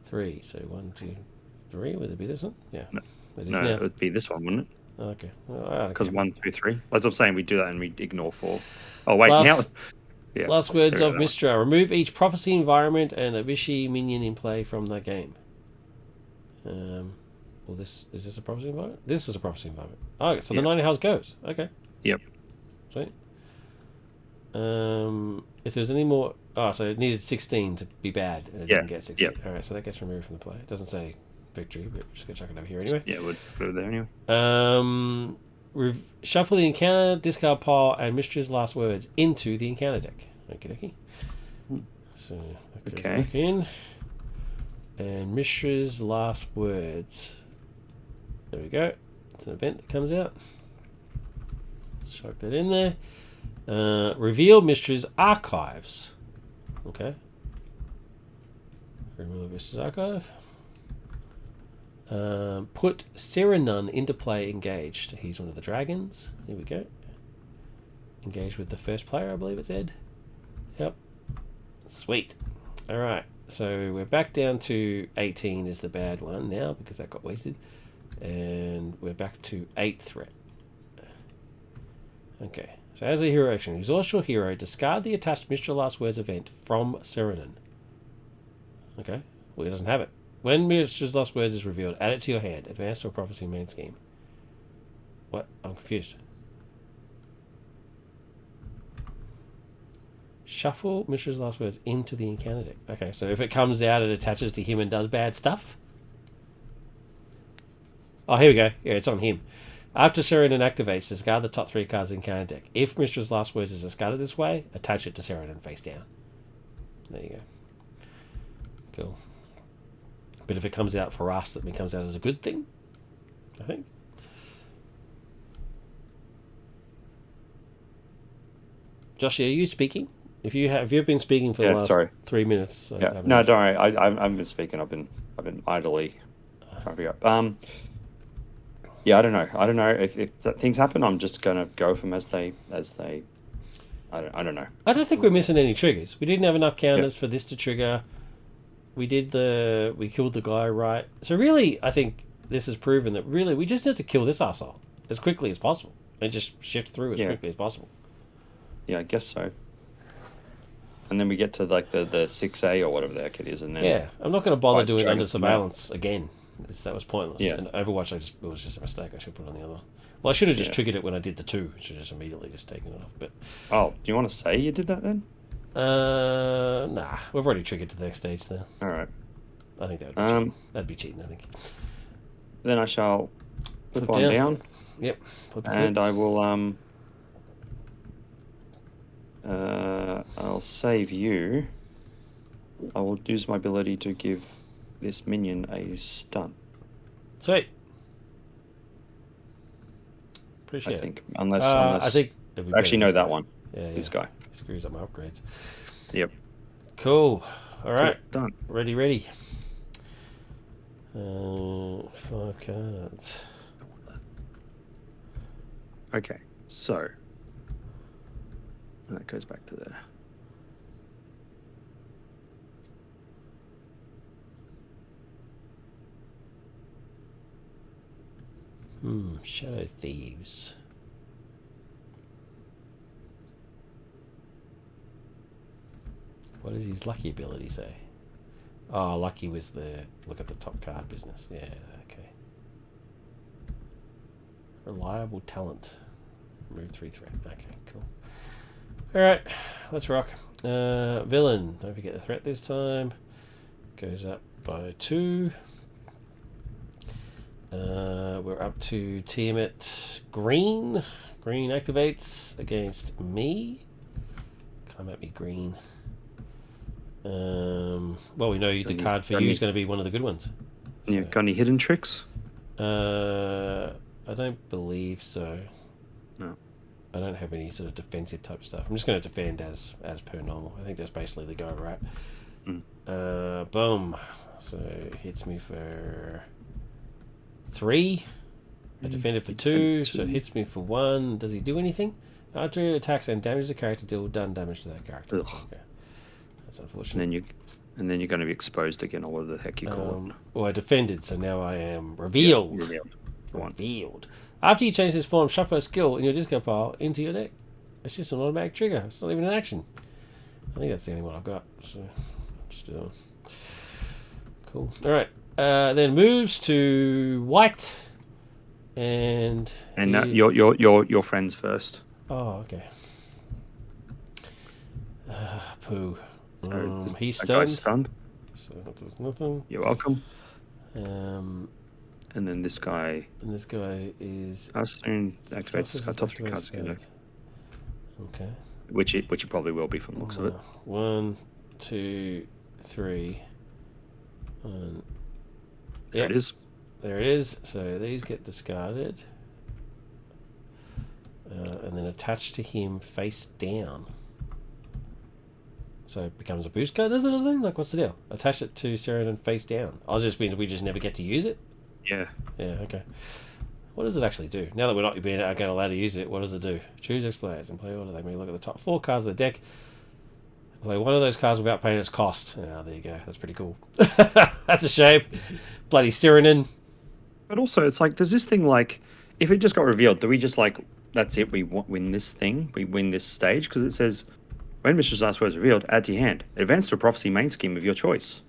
Speaker 1: 3. So 1, 2, 3. Would it be this one? Yeah.
Speaker 2: No, it would be this one, wouldn't it?
Speaker 1: Okay.
Speaker 2: Because 1, 2, 3. That's what I'm saying. We do that and we ignore 4. Oh wait,
Speaker 1: Last words of Mistra. Remove each prophecy environment and a Vichy minion in play from the game. Well, is this a prophecy environment? This is a prophecy environment. Okay, so the 90 house goes. Okay.
Speaker 2: Yep.
Speaker 1: Sweet. If there's any more... Oh, so it needed 16 to be bad, and it didn't get 16. Yep. All right, so that gets removed from the play. It doesn't say victory, but we're just going to chuck it over here anyway.
Speaker 2: Yeah, we'll put it there anyway.
Speaker 1: Shuffle the encounter, discard pile, and Mistress' last words into the encounter deck. Okie dokie. So that goes back in. And Mistress' last words. There we go. It's an event that comes out. Let's chuck that in there. Reveal Mistress' archives. Okay. Remove Mistress' archive. Put Serenun into play engaged. He's one of the dragons. Here we go. Engage with the first player, I believe it's Ed. Yep. Sweet. Alright. So we're back down to 18 is the bad one now because that got wasted. And we're back to 8 threat. Okay. So as a hero action, exhaust your hero, discard the attached Mistral Last Words event from Serenun. Okay. Well, he doesn't have it. When Mistress' Last Words is revealed, add it to your hand. Advance to a prophecy main scheme. What? I'm confused. Shuffle Mistress' Last Words into the encounter deck. Okay, so if it comes out, it attaches to him and does bad stuff? Oh, here we go. Yeah, it's on him. After Serenun activates, discard the top 3 cards in encounter deck. If Mistress' Last Words is discarded this way, attach it to Serenun face down. There you go. Cool. But if it comes out for us, that comes out as a good thing, I think. Josh, are you speaking? If you've been speaking for the last 3 minutes.
Speaker 2: Yeah. No, don't worry. I haven't been speaking. I've been idly trying to figure out. Yeah, I don't know. If things happen, I'm just gonna go for them as they. I don't know.
Speaker 1: I don't think we're missing any triggers. We didn't have enough counters for this to trigger. We killed the guy right. So really, I think this has proven that really we just need to kill this arsehole as quickly as possible and just shift through as quickly as possible.
Speaker 2: Yeah, I guess so. And then we get to like the 6A or whatever the heck it is, and then
Speaker 1: I'm not going to bother doing under surveillance again. That was pointless.
Speaker 2: Yeah.
Speaker 1: And Overwatch, it was just a mistake. I should put it on the other one. Well, I should have just triggered it when I did the 2. I should have just immediately just taken it off. But
Speaker 2: do you want to say you did that then?
Speaker 1: Nah, we've already triggered to the next stage there.
Speaker 2: All right.
Speaker 1: I think that would be cheating. That'd be cheating, I think.
Speaker 2: Then I shall flip on down.
Speaker 1: Yep.
Speaker 2: And I will I'll save you. I will use my ability to give this minion a stun.
Speaker 1: Sweet. Appreciate it.
Speaker 2: I think unless I think actually no, that one.
Speaker 1: Yeah,
Speaker 2: this guy
Speaker 1: screws up my upgrades.
Speaker 2: Yep.
Speaker 1: Cool. All right.
Speaker 2: Cool. Done.
Speaker 1: Ready. 5 cards.
Speaker 2: Okay, so that goes back to there.
Speaker 1: Shadow Thieves. What does his lucky ability say? Oh, lucky was the look at the top card business. Yeah, okay. Reliable talent. Remove 3 threat. Okay, cool. Alright, let's rock. Villain. Don't forget the threat this time. Goes up by 2. We're up to Tiamat Green. Green activates against me. Come at me, Green. Well, we know the card for you is going to be one of the good ones.
Speaker 2: Yeah, got any hidden tricks?
Speaker 1: I don't believe so.
Speaker 2: No.
Speaker 1: I don't have any sort of defensive type stuff. I'm just going to defend as per normal. I think that's basically the go, right? Boom. So hits me for 3. I defended for 2, so it hits me for 1. Does he do anything? After he attacks and damages the character, deal done damage to that character. Okay. That's unfortunate.
Speaker 2: And then you're going to be exposed again, or whatever the heck you call it.
Speaker 1: Well, I defended, so now I am revealed.
Speaker 2: Yeah,
Speaker 1: Revealed. After you change this form, shuffle a skill in your discard pile into your deck. It's just an automatic trigger. It's not even an action. I think that's the only one I've got. So, just do it. Cool. All right. Then moves to white, and
Speaker 2: your friends first.
Speaker 1: Oh, okay. Pooh.
Speaker 2: So
Speaker 1: He's
Speaker 2: stunned.
Speaker 1: So that does nothing.
Speaker 2: You're welcome.
Speaker 1: And
Speaker 2: then this guy.
Speaker 1: And this guy is.
Speaker 2: How soon activates this card? Top 3 cards.
Speaker 1: Okay.
Speaker 2: Which it probably will be from the looks of it.
Speaker 1: 1, 2, 3.
Speaker 2: There it is.
Speaker 1: There it is. So these get discarded. And then attached to him face down. So it becomes a boost card, is it? Like, what's the deal? Attach it to Sheridan face down. Oh, it just means we just never get to use it?
Speaker 2: Yeah.
Speaker 1: Yeah, okay. What does it actually do? Now that we're not being allowed to use it, what does it do? Choose X players and play order. They may look at the top 4 cards of the deck. Play one of those cards without paying its cost. Oh, there you go. That's pretty cool. That's a shame. Bloody Cyrenin.
Speaker 2: But also, it's like, does this thing, like, if it just got revealed, do we just, like, that's it, we win this thing? We win this stage? Because it says, when Mishra's last word is revealed, add to your hand. Advance to a prophecy main scheme of your choice.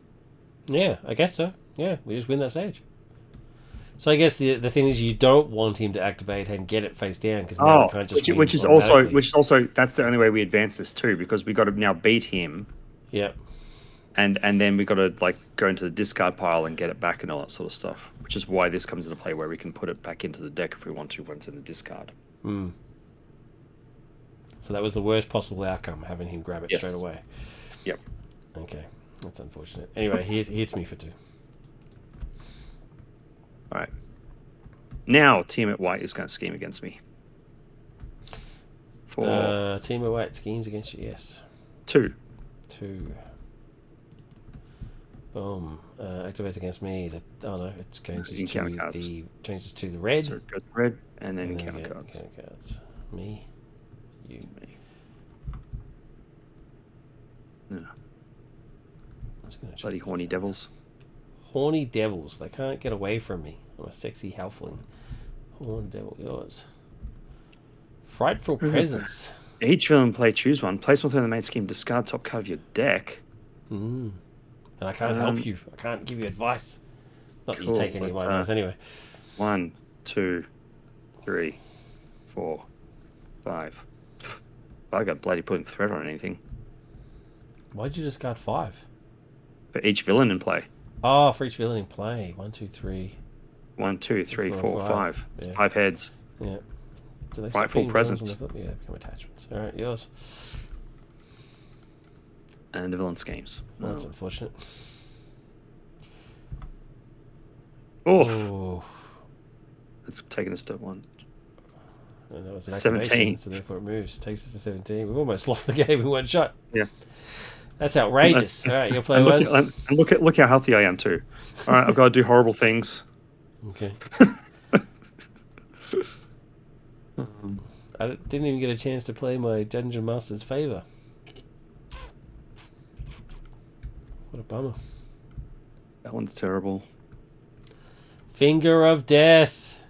Speaker 1: Yeah, I guess so. Yeah, we just win that stage. So I guess the thing is, you don't want him to activate and get it face down, because now we can't just
Speaker 2: which is also that's the only way we advance this too, because we got to now beat him.
Speaker 1: Yeah.
Speaker 2: And then we got to, like, go into the discard pile and get it back and all that sort of stuff, which is why this comes into play, where we can put it back into the deck if we want to when it's in the discard.
Speaker 1: So that was the worst possible outcome, having him grab it straight away.
Speaker 2: Yep.
Speaker 1: Okay, that's unfortunate. Anyway, he hits me for 2.
Speaker 2: All right. Now Tiamat White is going to scheme against me.
Speaker 1: Tiamat White schemes against you. Yes.
Speaker 2: 2.
Speaker 1: Boom. Activates against me. It changes to the red.
Speaker 2: So it goes red, and then encounter cards.
Speaker 1: Me. You.
Speaker 2: Me. No. Bloody horny devils.
Speaker 1: Horny devils. They can't get away from me. I'm a sexy halfling. Horn devil, yours. Frightful presence.
Speaker 2: Each villain play choose one. Place one through the main scheme. Discard top card of your deck.
Speaker 1: And I can't help you. I can't give you advice. Not that you take any of my advice anyway. 1, 2, 3, 4, 5. I got bloody putting threat on anything. Why'd you discard 5? For each villain in play. Oh, for each villain in play. 1, 2, 3. 1, 2, 3, 4, 5. It's 5 heads. Yeah. Frightful presence. Yeah, they become attachments. All right, yours. And the villain schemes. Well, that's unfortunate. Oof. It's taken us to 1. And that was an 17. So therefore it moves. Takes us to 17. We've almost lost the game in one shot. Yeah. That's outrageous. All right, you'll play
Speaker 2: And
Speaker 1: one.
Speaker 2: look how healthy I am too. All right, I've got to do horrible things.
Speaker 1: Okay. I didn't even get a chance to play my Dungeon Master's Favor. What a bummer.
Speaker 2: That one's terrible.
Speaker 1: Finger of Death.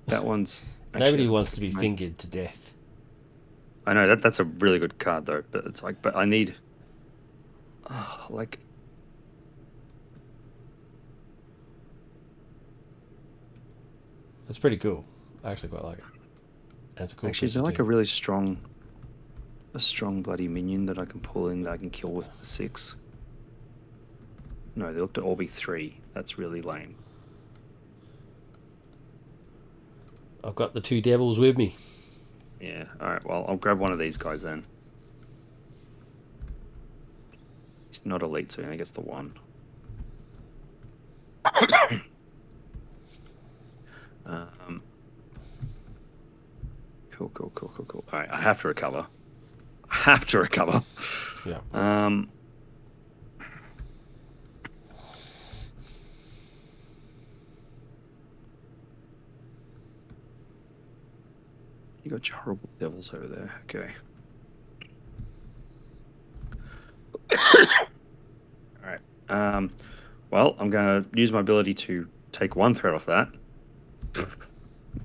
Speaker 2: That one's...
Speaker 1: Nobody wants to be fingered to death.
Speaker 2: I know, that's a really good card, though. But it's like... But I need... like...
Speaker 1: It's pretty cool. I actually quite like it. That's a cool.
Speaker 2: Actually, is there like a really strong... A strong bloody minion that I can pull in that I can kill with the 6? No, they look to all be 3. That's really lame.
Speaker 1: I've got the 2 devils with me.
Speaker 2: Yeah, alright, well, I'll grab one of these guys then. He's not elite, so I guess the 1. Cool. Alright, I have to recover.
Speaker 1: Yeah.
Speaker 2: You got your horrible devils over there. Okay. Alright. Well, I'm going to use my ability to take 1 threat off that.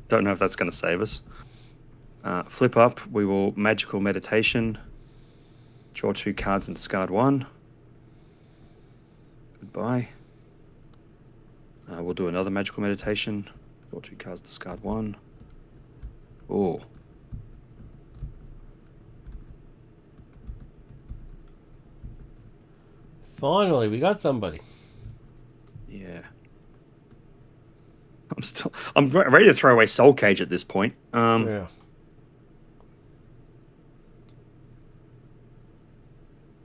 Speaker 2: Don't know if that's going to save us. Flip up, we will Magical Meditation. Draw 2 cards and discard 1. Goodbye. We'll do another Magical Meditation. Draw 2 cards, discard 1. Oh.
Speaker 1: Finally, we got somebody.
Speaker 2: Yeah. I'm ready to throw away Soul Cage at this point.
Speaker 1: Yeah.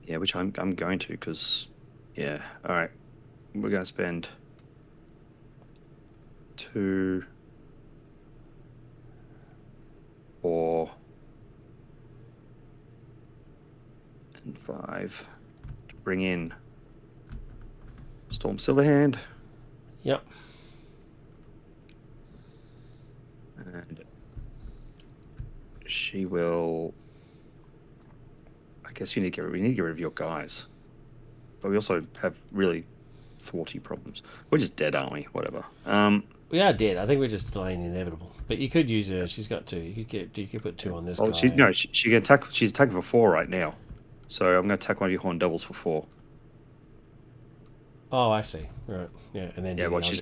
Speaker 2: Yeah, which I'm going to, because, yeah, all right. We're going to spend 2, 4, and 5 to bring in Storm Silverhand.
Speaker 1: Yep.
Speaker 2: And she will... I guess we need to get rid of your guys. But we also have really thwarty problems. We're just dead, aren't we? Whatever.
Speaker 1: We are dead. I think we're just delaying the inevitable. But you could use her. She's got 2. You could put 2 on this guy.
Speaker 2: She can attack. She's attacking for 4 right now. So I'm going to attack one of your Horn Devils for 4.
Speaker 1: Oh, I see. Right. Yeah, and then
Speaker 2: she's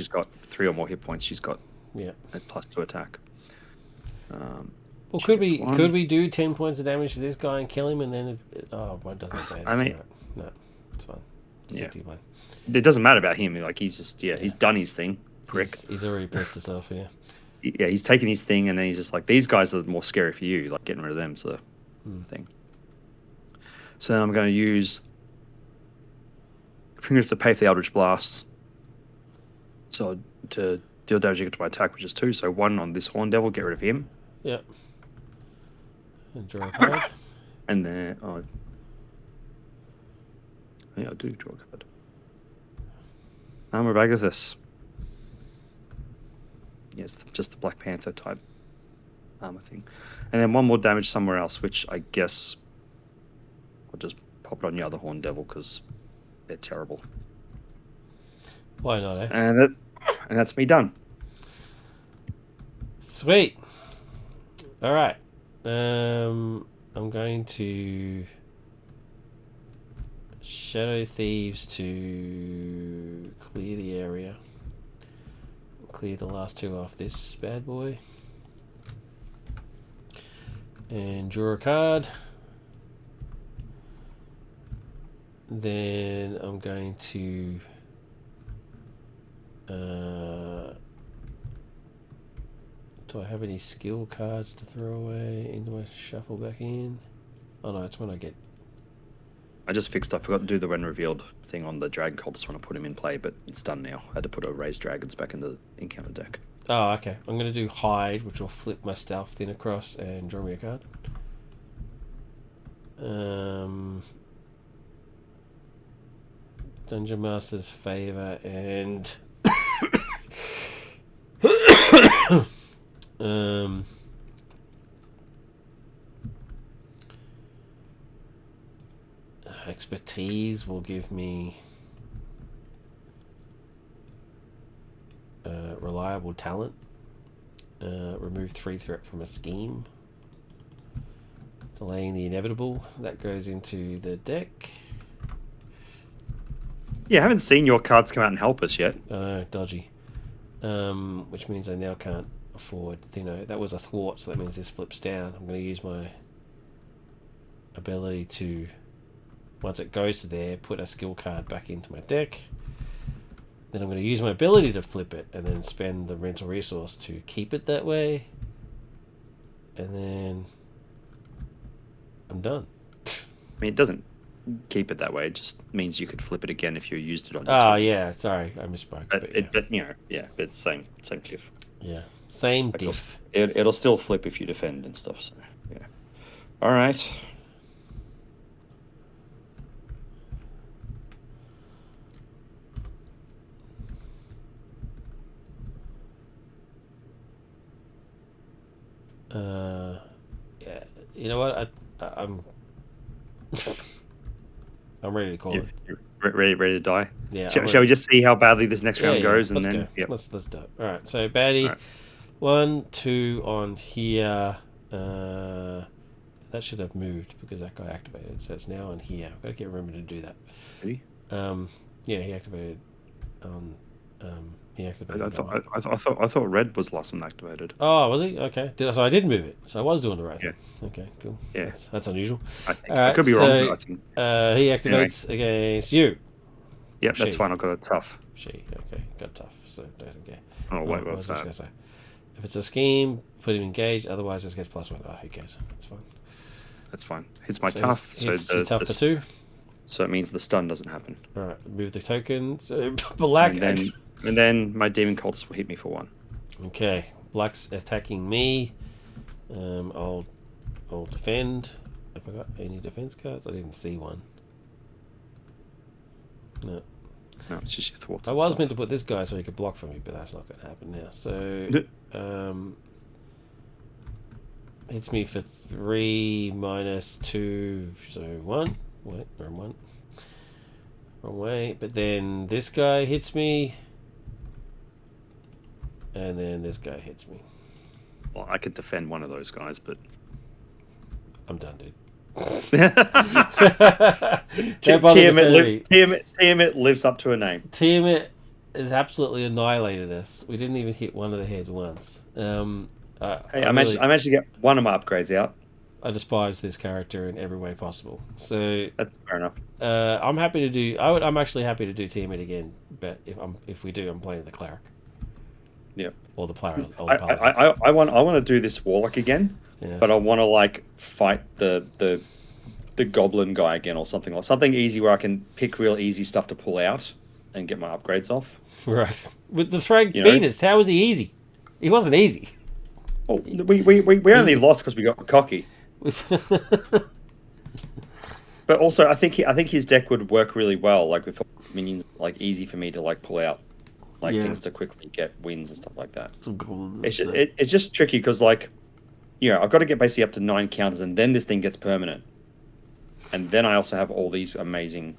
Speaker 2: got 3 or more hit points. She's got a +2 attack.
Speaker 1: Well, could we do 10 points of damage to this guy and kill him, and then what doesn't bad?
Speaker 2: I mean,
Speaker 1: no, it's fine. Play.
Speaker 2: It doesn't matter about him. Like he's just he's done his thing. Prick.
Speaker 1: He's already pissed himself. Yeah.
Speaker 2: Yeah, he's taken his thing, and then he's just like, these guys are more scary for you. Like getting rid of them's the thing. So then I'm going to use Fingers to pay for the Eldritch Blasts. So to deal damage equal to my attack, which is 2. So 1 on this Horn Devil, get rid of him.
Speaker 1: Yep. And draw a card.
Speaker 2: And then, I do draw a card. Armor of Agathis. Yes, just the Black Panther type armor thing. And then 1 more damage somewhere else, which I guess I'll just pop it on the other Horn Devil because they're terrible.
Speaker 1: Why not, eh?
Speaker 2: And that's me done.
Speaker 1: Sweet. All right. I'm going to Shadow Thieves to clear the area. Clear the last 2 off this bad boy. And draw a card. Then I'm going to do I have any skill cards to throw away into my shuffle back in? Oh no, it's when I get...
Speaker 2: I forgot to do the when revealed thing on the Dragon Cultist when I put him in play, but it's done now. I had to put a Raised Dragons back in the encounter deck.
Speaker 1: Oh, okay. I'm going to do Hide, which will flip my Stealth Thin across and draw me a card. Dungeon Master's favor and expertise will give me reliable talent. Remove 3 threat from a scheme. Delaying the inevitable. That goes into the deck.
Speaker 2: Yeah, I haven't seen your cards come out and help us yet.
Speaker 1: I know, dodgy. Which means I now can't afford. You know, that was a thwart, so that means this flips down. I'm going to use my ability to, once it goes to there, put a skill card back into my deck. Then I'm going to use my ability to flip it and then spend the rental resource to keep it that way. And then I'm done.
Speaker 2: I mean, it doesn't keep it that way. It just means you could flip it again if you used it on your
Speaker 1: Oh,
Speaker 2: turn.
Speaker 1: yeah. Sorry, I misspoke.
Speaker 2: But you know, yeah, it's same diff.
Speaker 1: Yeah, same
Speaker 2: Like
Speaker 1: diff.
Speaker 2: It'll still flip if you defend and stuff. So yeah. All right.
Speaker 1: Yeah. You know what? I'm I'm ready to call it.
Speaker 2: You're ready to die?
Speaker 1: Yeah.
Speaker 2: Shall we just see how badly this next round goes, and
Speaker 1: let's
Speaker 2: then
Speaker 1: go.
Speaker 2: Yep.
Speaker 1: Let's do it. All right. So baddie,
Speaker 2: All right.
Speaker 1: 1, 2 on here. That should have moved because that guy activated. So it's now on here. I've got to remember to do that.
Speaker 2: Ready?
Speaker 1: Yeah, he activated. He activated.
Speaker 2: I thought red was the last one activated.
Speaker 1: Oh, was he? Okay. So I did move it. So I was doing the right thing. Okay, cool.
Speaker 2: Yeah.
Speaker 1: That's unusual.
Speaker 2: I could be wrong, but I think.
Speaker 1: He activates against you.
Speaker 2: Yep, that's fine. I've got a tough.
Speaker 1: She. Okay, got tough. So don't care.
Speaker 2: Oh wait, what's that?
Speaker 1: Gonna say? If it's a scheme, put him engaged. Otherwise, just gets +1. Oh, who cares? That's fine.
Speaker 2: That's fine. Hits my tough. So
Speaker 1: tough for 2.
Speaker 2: So it means the stun doesn't happen.
Speaker 1: All right, move the token. So black.
Speaker 2: And then my demon cultist will hit me for 1.
Speaker 1: Okay, black's attacking me. I'll defend. Have I got any defense cards? I didn't see one. No.
Speaker 2: No, it's just your thoughts.
Speaker 1: I was meant to put this guy so he could block for me, but that's not going to happen now. So, hits me for 3 minus 2, so 1. Wait, wrong one. Wrong way. But then this guy hits me, and then this guy hits me.
Speaker 2: Well, I could defend one of those guys, but
Speaker 1: I'm done, dude.
Speaker 2: Tiamat lives up to a name.
Speaker 1: Tiamat has absolutely annihilated us. We didn't even hit one of the heads once.
Speaker 2: Hey, I managed to get one of my upgrades out.
Speaker 1: I despise this character in every way possible. So
Speaker 2: that's fair enough.
Speaker 1: I'm happy to do. I'm actually happy to do Tiamat again. But if we do, I'm playing the cleric.
Speaker 2: Yeah.
Speaker 1: Or the player.
Speaker 2: I want to do this warlock again. Yeah. But I want to like fight the goblin guy again or something easy where I can pick real easy stuff to pull out and get my upgrades off.
Speaker 1: Right. With the Thrag Venus, how was he easy? He wasn't easy.
Speaker 2: Well, we only lost because we got cocky. But also, I think his deck would work really well, like with minions, like easy for me to like pull out, like things to quickly get wins and stuff like that. It's just tricky because like, I've got to get basically up to 9 counters, and then this thing gets permanent, and then I also have all these amazing,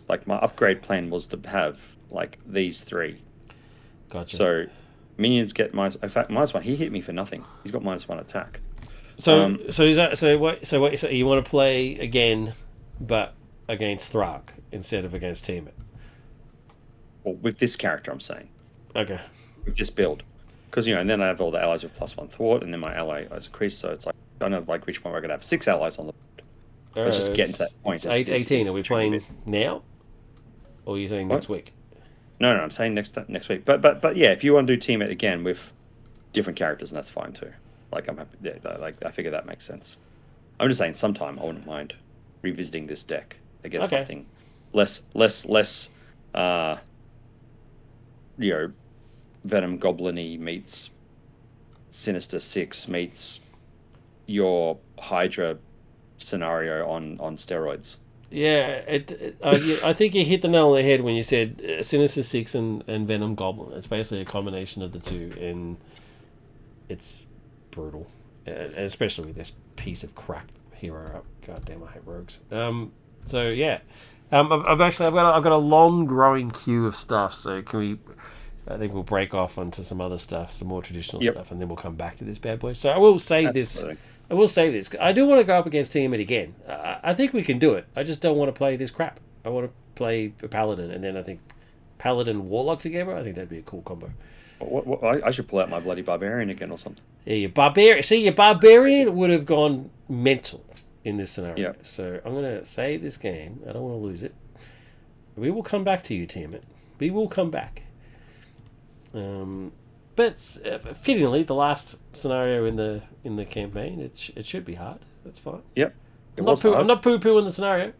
Speaker 2: like my upgrade plan was to have like these 3.
Speaker 1: Gotcha.
Speaker 2: So minions get -1. He hit me for nothing. He's got -1 attack.
Speaker 1: So is that so you want to play again, but against Thrag instead of against Tiamat?
Speaker 2: Well, with this character, I'm saying.
Speaker 1: Okay.
Speaker 2: With this build, because and then I have all the allies with +1 thwart, and then my ally has increased. So it's like I don't know like which one we're gonna have 6 allies on the board. Let's just get to that point.
Speaker 1: 18. Are we playing now, or are you saying next week?
Speaker 2: No, I'm saying next week. But yeah, if you want to do Tiamat again with different characters, and that's fine too. Like I'm happy. Yeah, like I figure that makes sense. I'm just saying, sometime I wouldn't mind revisiting this deck against something less. Venom Goblin-y meets Sinister Six meets your Hydra scenario on steroids.
Speaker 1: Yeah, I think you hit the nail on the head when you said Sinister Six and Venom Goblin. It's basically a combination of the two, and it's brutal, and especially with this piece of crap hero. God damn, I hate rogues. So yeah, I've got a long growing queue of stuff. So can we? I think we'll break off onto some other stuff, some more traditional stuff, and then we'll come back to this bad boy. So I will save this. I will say this. I do want to go up against Tiamat again. I think we can do it. I just don't want to play this crap. I want to play a Paladin, and then I think Paladin Warlock together. I think that'd be a cool combo.
Speaker 2: I should pull out my bloody Barbarian again or something.
Speaker 1: Yeah, your Barbarian. See, your Barbarian would have gone mental in this scenario.
Speaker 2: Yeah.
Speaker 1: So I'm going to save this game. I don't want to lose it. We will come back to you, Tiamat. We will come back. But fittingly, the last scenario in the campaign, it should be hard. That's fine.
Speaker 2: Yep.
Speaker 1: I'm not poo-pooing the sscenario.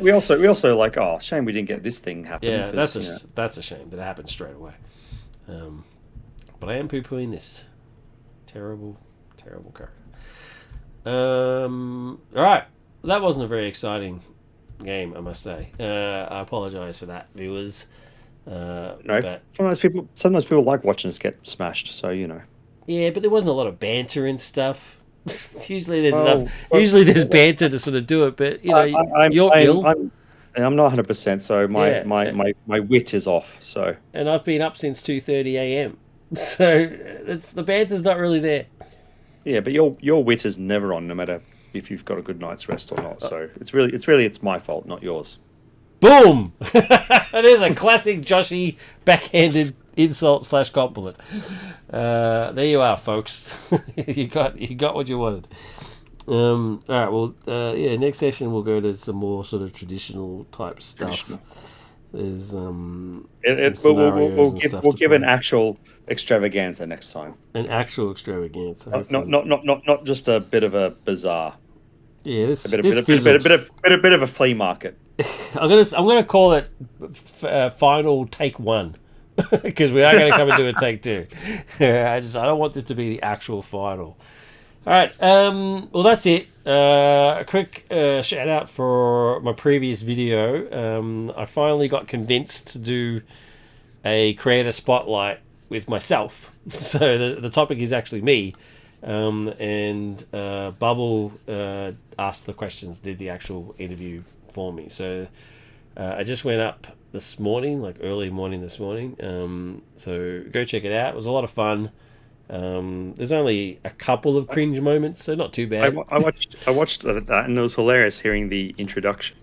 Speaker 2: We also like, oh, shame we didn't get this thing happen.
Speaker 1: Yeah, that's a shame that it happened straight away. But I am poo-pooing this. Terrible, terrible character. All right, that wasn't a very exciting game, I must say. I apologise for that, viewers.
Speaker 2: But sometimes people like watching us get smashed, so you know.
Speaker 1: Yeah, but there wasn't a lot of banter and stuff. Usually there's enough. Usually there's banter to sort of do it, but you know,
Speaker 2: I'm not 100%, so my wit is off. So,
Speaker 1: and I've been up since 2:30 a.m. So the banter's not really there.
Speaker 2: Yeah, but your wit is never on, no matter if you've got a good night's rest or not. So it's my fault, not yours.
Speaker 1: Boom! There's a classic Joshy backhanded insult / compliment. There you are, folks. you got what you wanted. All right. Well, next session we'll go to some more sort of traditional type stuff. There's we'll
Speaker 2: give an actual extravaganza next time.
Speaker 1: An actual extravaganza.
Speaker 2: Not just a bit of a bazaar.
Speaker 1: Yeah,
Speaker 2: a bit of a flea market.
Speaker 1: I'm gonna call it final take 1 because we are gonna come and do a take 2. I don't want this to be the actual final. All right. Well, that's it. A quick shout out for my previous video. I finally got convinced to do a creator spotlight with myself. So the topic is actually me. And Bubble asked the questions, did the actual interview for me. So I just went up this morning, like early morning this morning. So go check it out. It was a lot of fun. There's only a couple of cringe moments, so not too bad.
Speaker 2: I watched that, and it was hilarious hearing the introduction.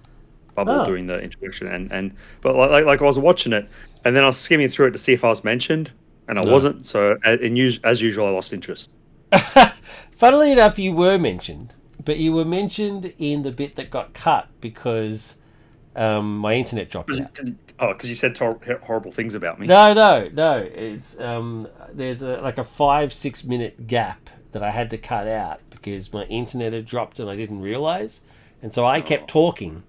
Speaker 2: Bubble doing the introduction, but like I was watching it, and then I was skimming through it to see if I was mentioned, and I wasn't. So as usual, I lost interest.
Speaker 1: Funnily enough, you were mentioned, but you were mentioned in the bit that got cut because my internet dropped out.
Speaker 2: Because you said horrible things about me.
Speaker 1: No. It's there's a 5-6 minute gap that I had to cut out because my internet had dropped and I didn't realize, and so I kept talking,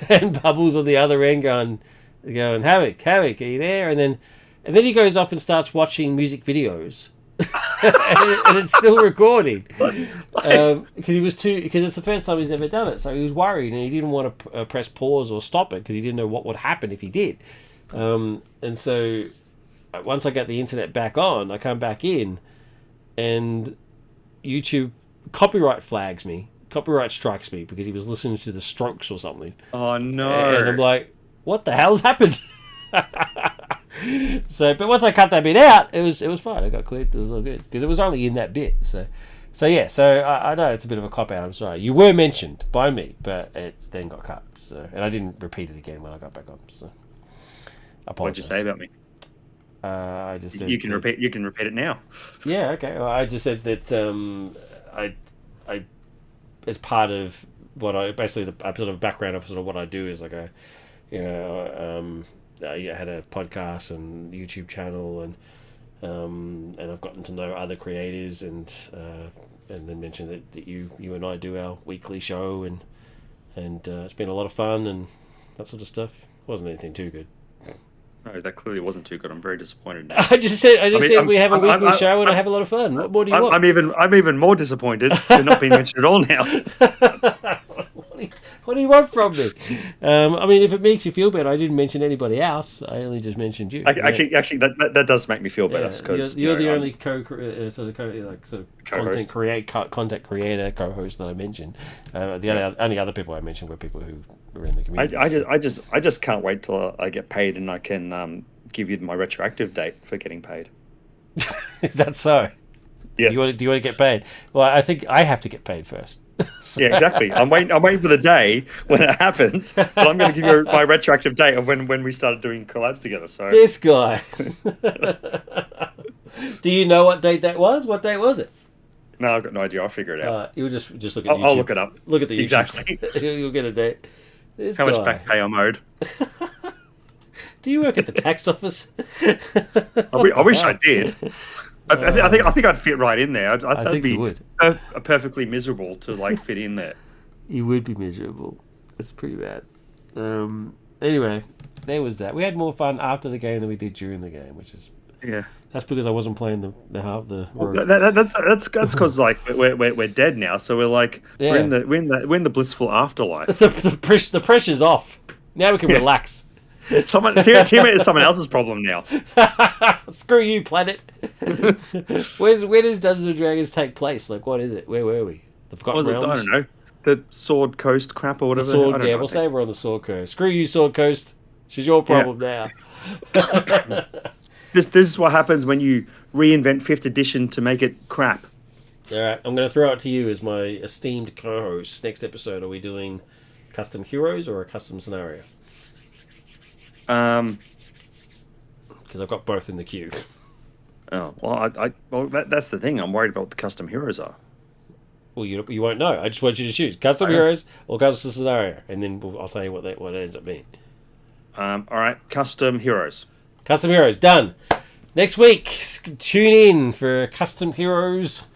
Speaker 1: and Bubbles on the other end going, Havoc, are you there? And then he goes off and starts watching music videos. and it's still recording because it's the first time he's ever done it, so he was worried and he didn't want to press pause or stop it because he didn't know what would happen if he did. And so once I got the internet back on, I come back in and YouTube copyright strikes me because he was listening to the Strokes or something.
Speaker 2: Oh no.
Speaker 1: And I'm like, what the hell's happened? So, but once I cut that bit out, it was fine. I got cleared. It was all good because it was only in that bit. So I know it's a bit of a cop out. I'm sorry. You were mentioned by me, but it then got cut. So, and I didn't repeat it again when I got back on. So, I apologize.
Speaker 2: What'd you say about me?
Speaker 1: I just said
Speaker 2: you can repeat it now.
Speaker 1: Yeah. Okay. Well, I just said that I as part of what I basically the sort of background of sort of what I do is like I had a podcast and YouTube channel, and I've gotten to know other creators, and then mentioned that you and I do our weekly show, and it's been a lot of fun and that sort of stuff. It wasn't anything too good.
Speaker 2: No, that clearly wasn't too good. I'm very disappointed now.
Speaker 1: I just said we have a weekly show and I have a lot of fun. What more do you want?
Speaker 2: I'm even more disappointed to not be mentioned at all now.
Speaker 1: What do you want from me? I mean, if it makes you feel better, I didn't mention anybody else. I only just mentioned you.
Speaker 2: Actually, that does make me feel better
Speaker 1: Yeah,
Speaker 2: because
Speaker 1: you're the only
Speaker 2: co-host.
Speaker 1: content creator co-host that I mentioned. Only other people I mentioned were people who were in the community.
Speaker 2: I just can't wait till I get paid and I can give you my retroactive date for getting paid.
Speaker 1: Is that so?
Speaker 2: Yeah.
Speaker 1: Do you want to get paid? Well, I think I have to get paid first.
Speaker 2: So. Yeah, exactly. I'm waiting for the day when it happens, but I'm going to give you my retroactive date of when we started doing collabs together. So
Speaker 1: this guy. Do you know what date that was? What date was it?
Speaker 2: No, I've got no idea. I'll figure it out.
Speaker 1: You'll just look at YouTube.
Speaker 2: I'll look it up.
Speaker 1: Look at the YouTube.
Speaker 2: Exactly.
Speaker 1: You'll get a date.
Speaker 2: How much back pay I'm owed?
Speaker 1: Do you work at the tax office?
Speaker 2: I wish I did. I think I'd fit right in there. I think you would. Perfectly miserable to fit in there.
Speaker 1: You would be miserable. It's pretty bad. Anyway, there was that. We had more fun after the game than we did during the game, which is That's because I wasn't playing the rogue.
Speaker 2: That's because we're dead now, so we're we're in the blissful afterlife.
Speaker 1: The pressure's off. Now we can relax.
Speaker 2: Tiamat is someone else's problem now.
Speaker 1: Screw you, planet. Where does Dungeons and Dragons take place? What is it? Where were we? The Forgotten Realms?
Speaker 2: I don't know. The Sword Coast crap or whatever.
Speaker 1: We'll say we're on the Sword Coast. Screw you, Sword Coast. She's your problem now.
Speaker 2: This is what happens when you reinvent 5th edition to make it crap.
Speaker 1: All right, I'm going to throw it to you as my esteemed co-host. Next episode, are we doing custom heroes or a custom scenario?
Speaker 2: Because
Speaker 1: I've got both in the queue.
Speaker 2: Oh well, that's the thing. I'm worried about what the custom heroes are.
Speaker 1: Well, you won't know. I just want you to choose custom heroes or custom scenario, and then I'll tell you what it ends up being.
Speaker 2: All right, custom heroes.
Speaker 1: Custom heroes done. Next week, tune in for custom heroes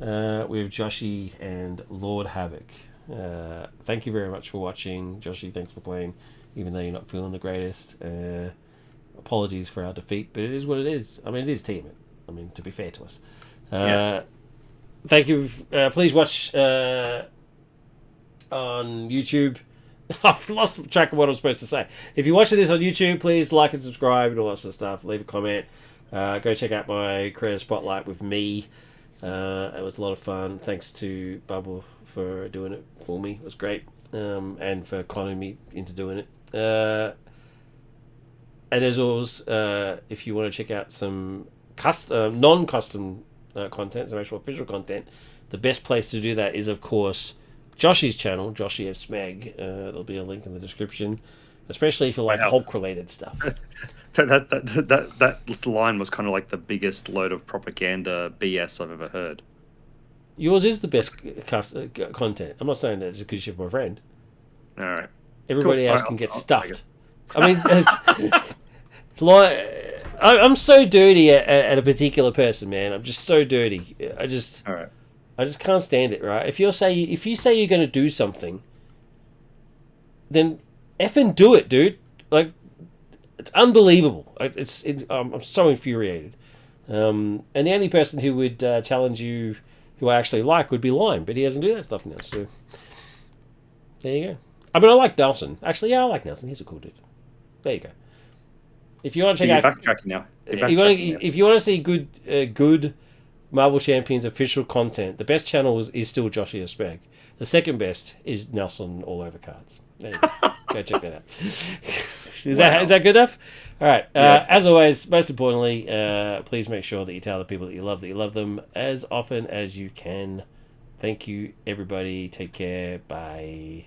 Speaker 1: with Joshi and Lord Havoc. Thank you very much for watching, Joshi. Thanks for playing, even though you're not feeling the greatest. Apologies for our defeat, but it is what it is. I mean, it is Tiamat. I mean, to be fair to us. Thank you. Please watch on YouTube. I've lost track of what I'm supposed to say. If you're watching this on YouTube, please like and subscribe and all that sort of stuff. Leave a comment. Go check out my creator spotlight with me. It was a lot of fun. Thanks to Bubble for doing it for me. It was great. And for conning me into doing it. And as always, if you want to check out some non-custom content, some actual official content, the best place to do that is, of course, Joshi's channel, Joshi F. Smeg. There'll be a link in the description, especially if you like Hulk-related stuff.
Speaker 2: That line was kind of like the biggest load of propaganda BS I've ever heard.
Speaker 1: Yours is the best content. I'm not saying that just because you're my friend.
Speaker 2: All right.
Speaker 1: Everybody else can get stuffed. I mean, I'm so dirty at a particular person, man. I'm just so dirty.
Speaker 2: All right.
Speaker 1: I just can't stand it, right? If you say you're going to do something, then effing do it, dude. It's unbelievable. I'm so infuriated. And the only person who would challenge you, who I actually like, would be Lime, but he doesn't do that stuff now. So there you go. I mean, I like Nelson. Actually, yeah, I like Nelson. He's a cool dude. There you go. If you want to check out,
Speaker 2: backtracking now.
Speaker 1: If you want to see good Marvel Champions official content, the best channel is still Joshi Spag. The second best is Nelson All Over Cards. There you go. Go check that out. Is that good enough? All right. As always, most importantly, please make sure that you tell the people that you love them as often as you can. Thank you, everybody. Take care. Bye.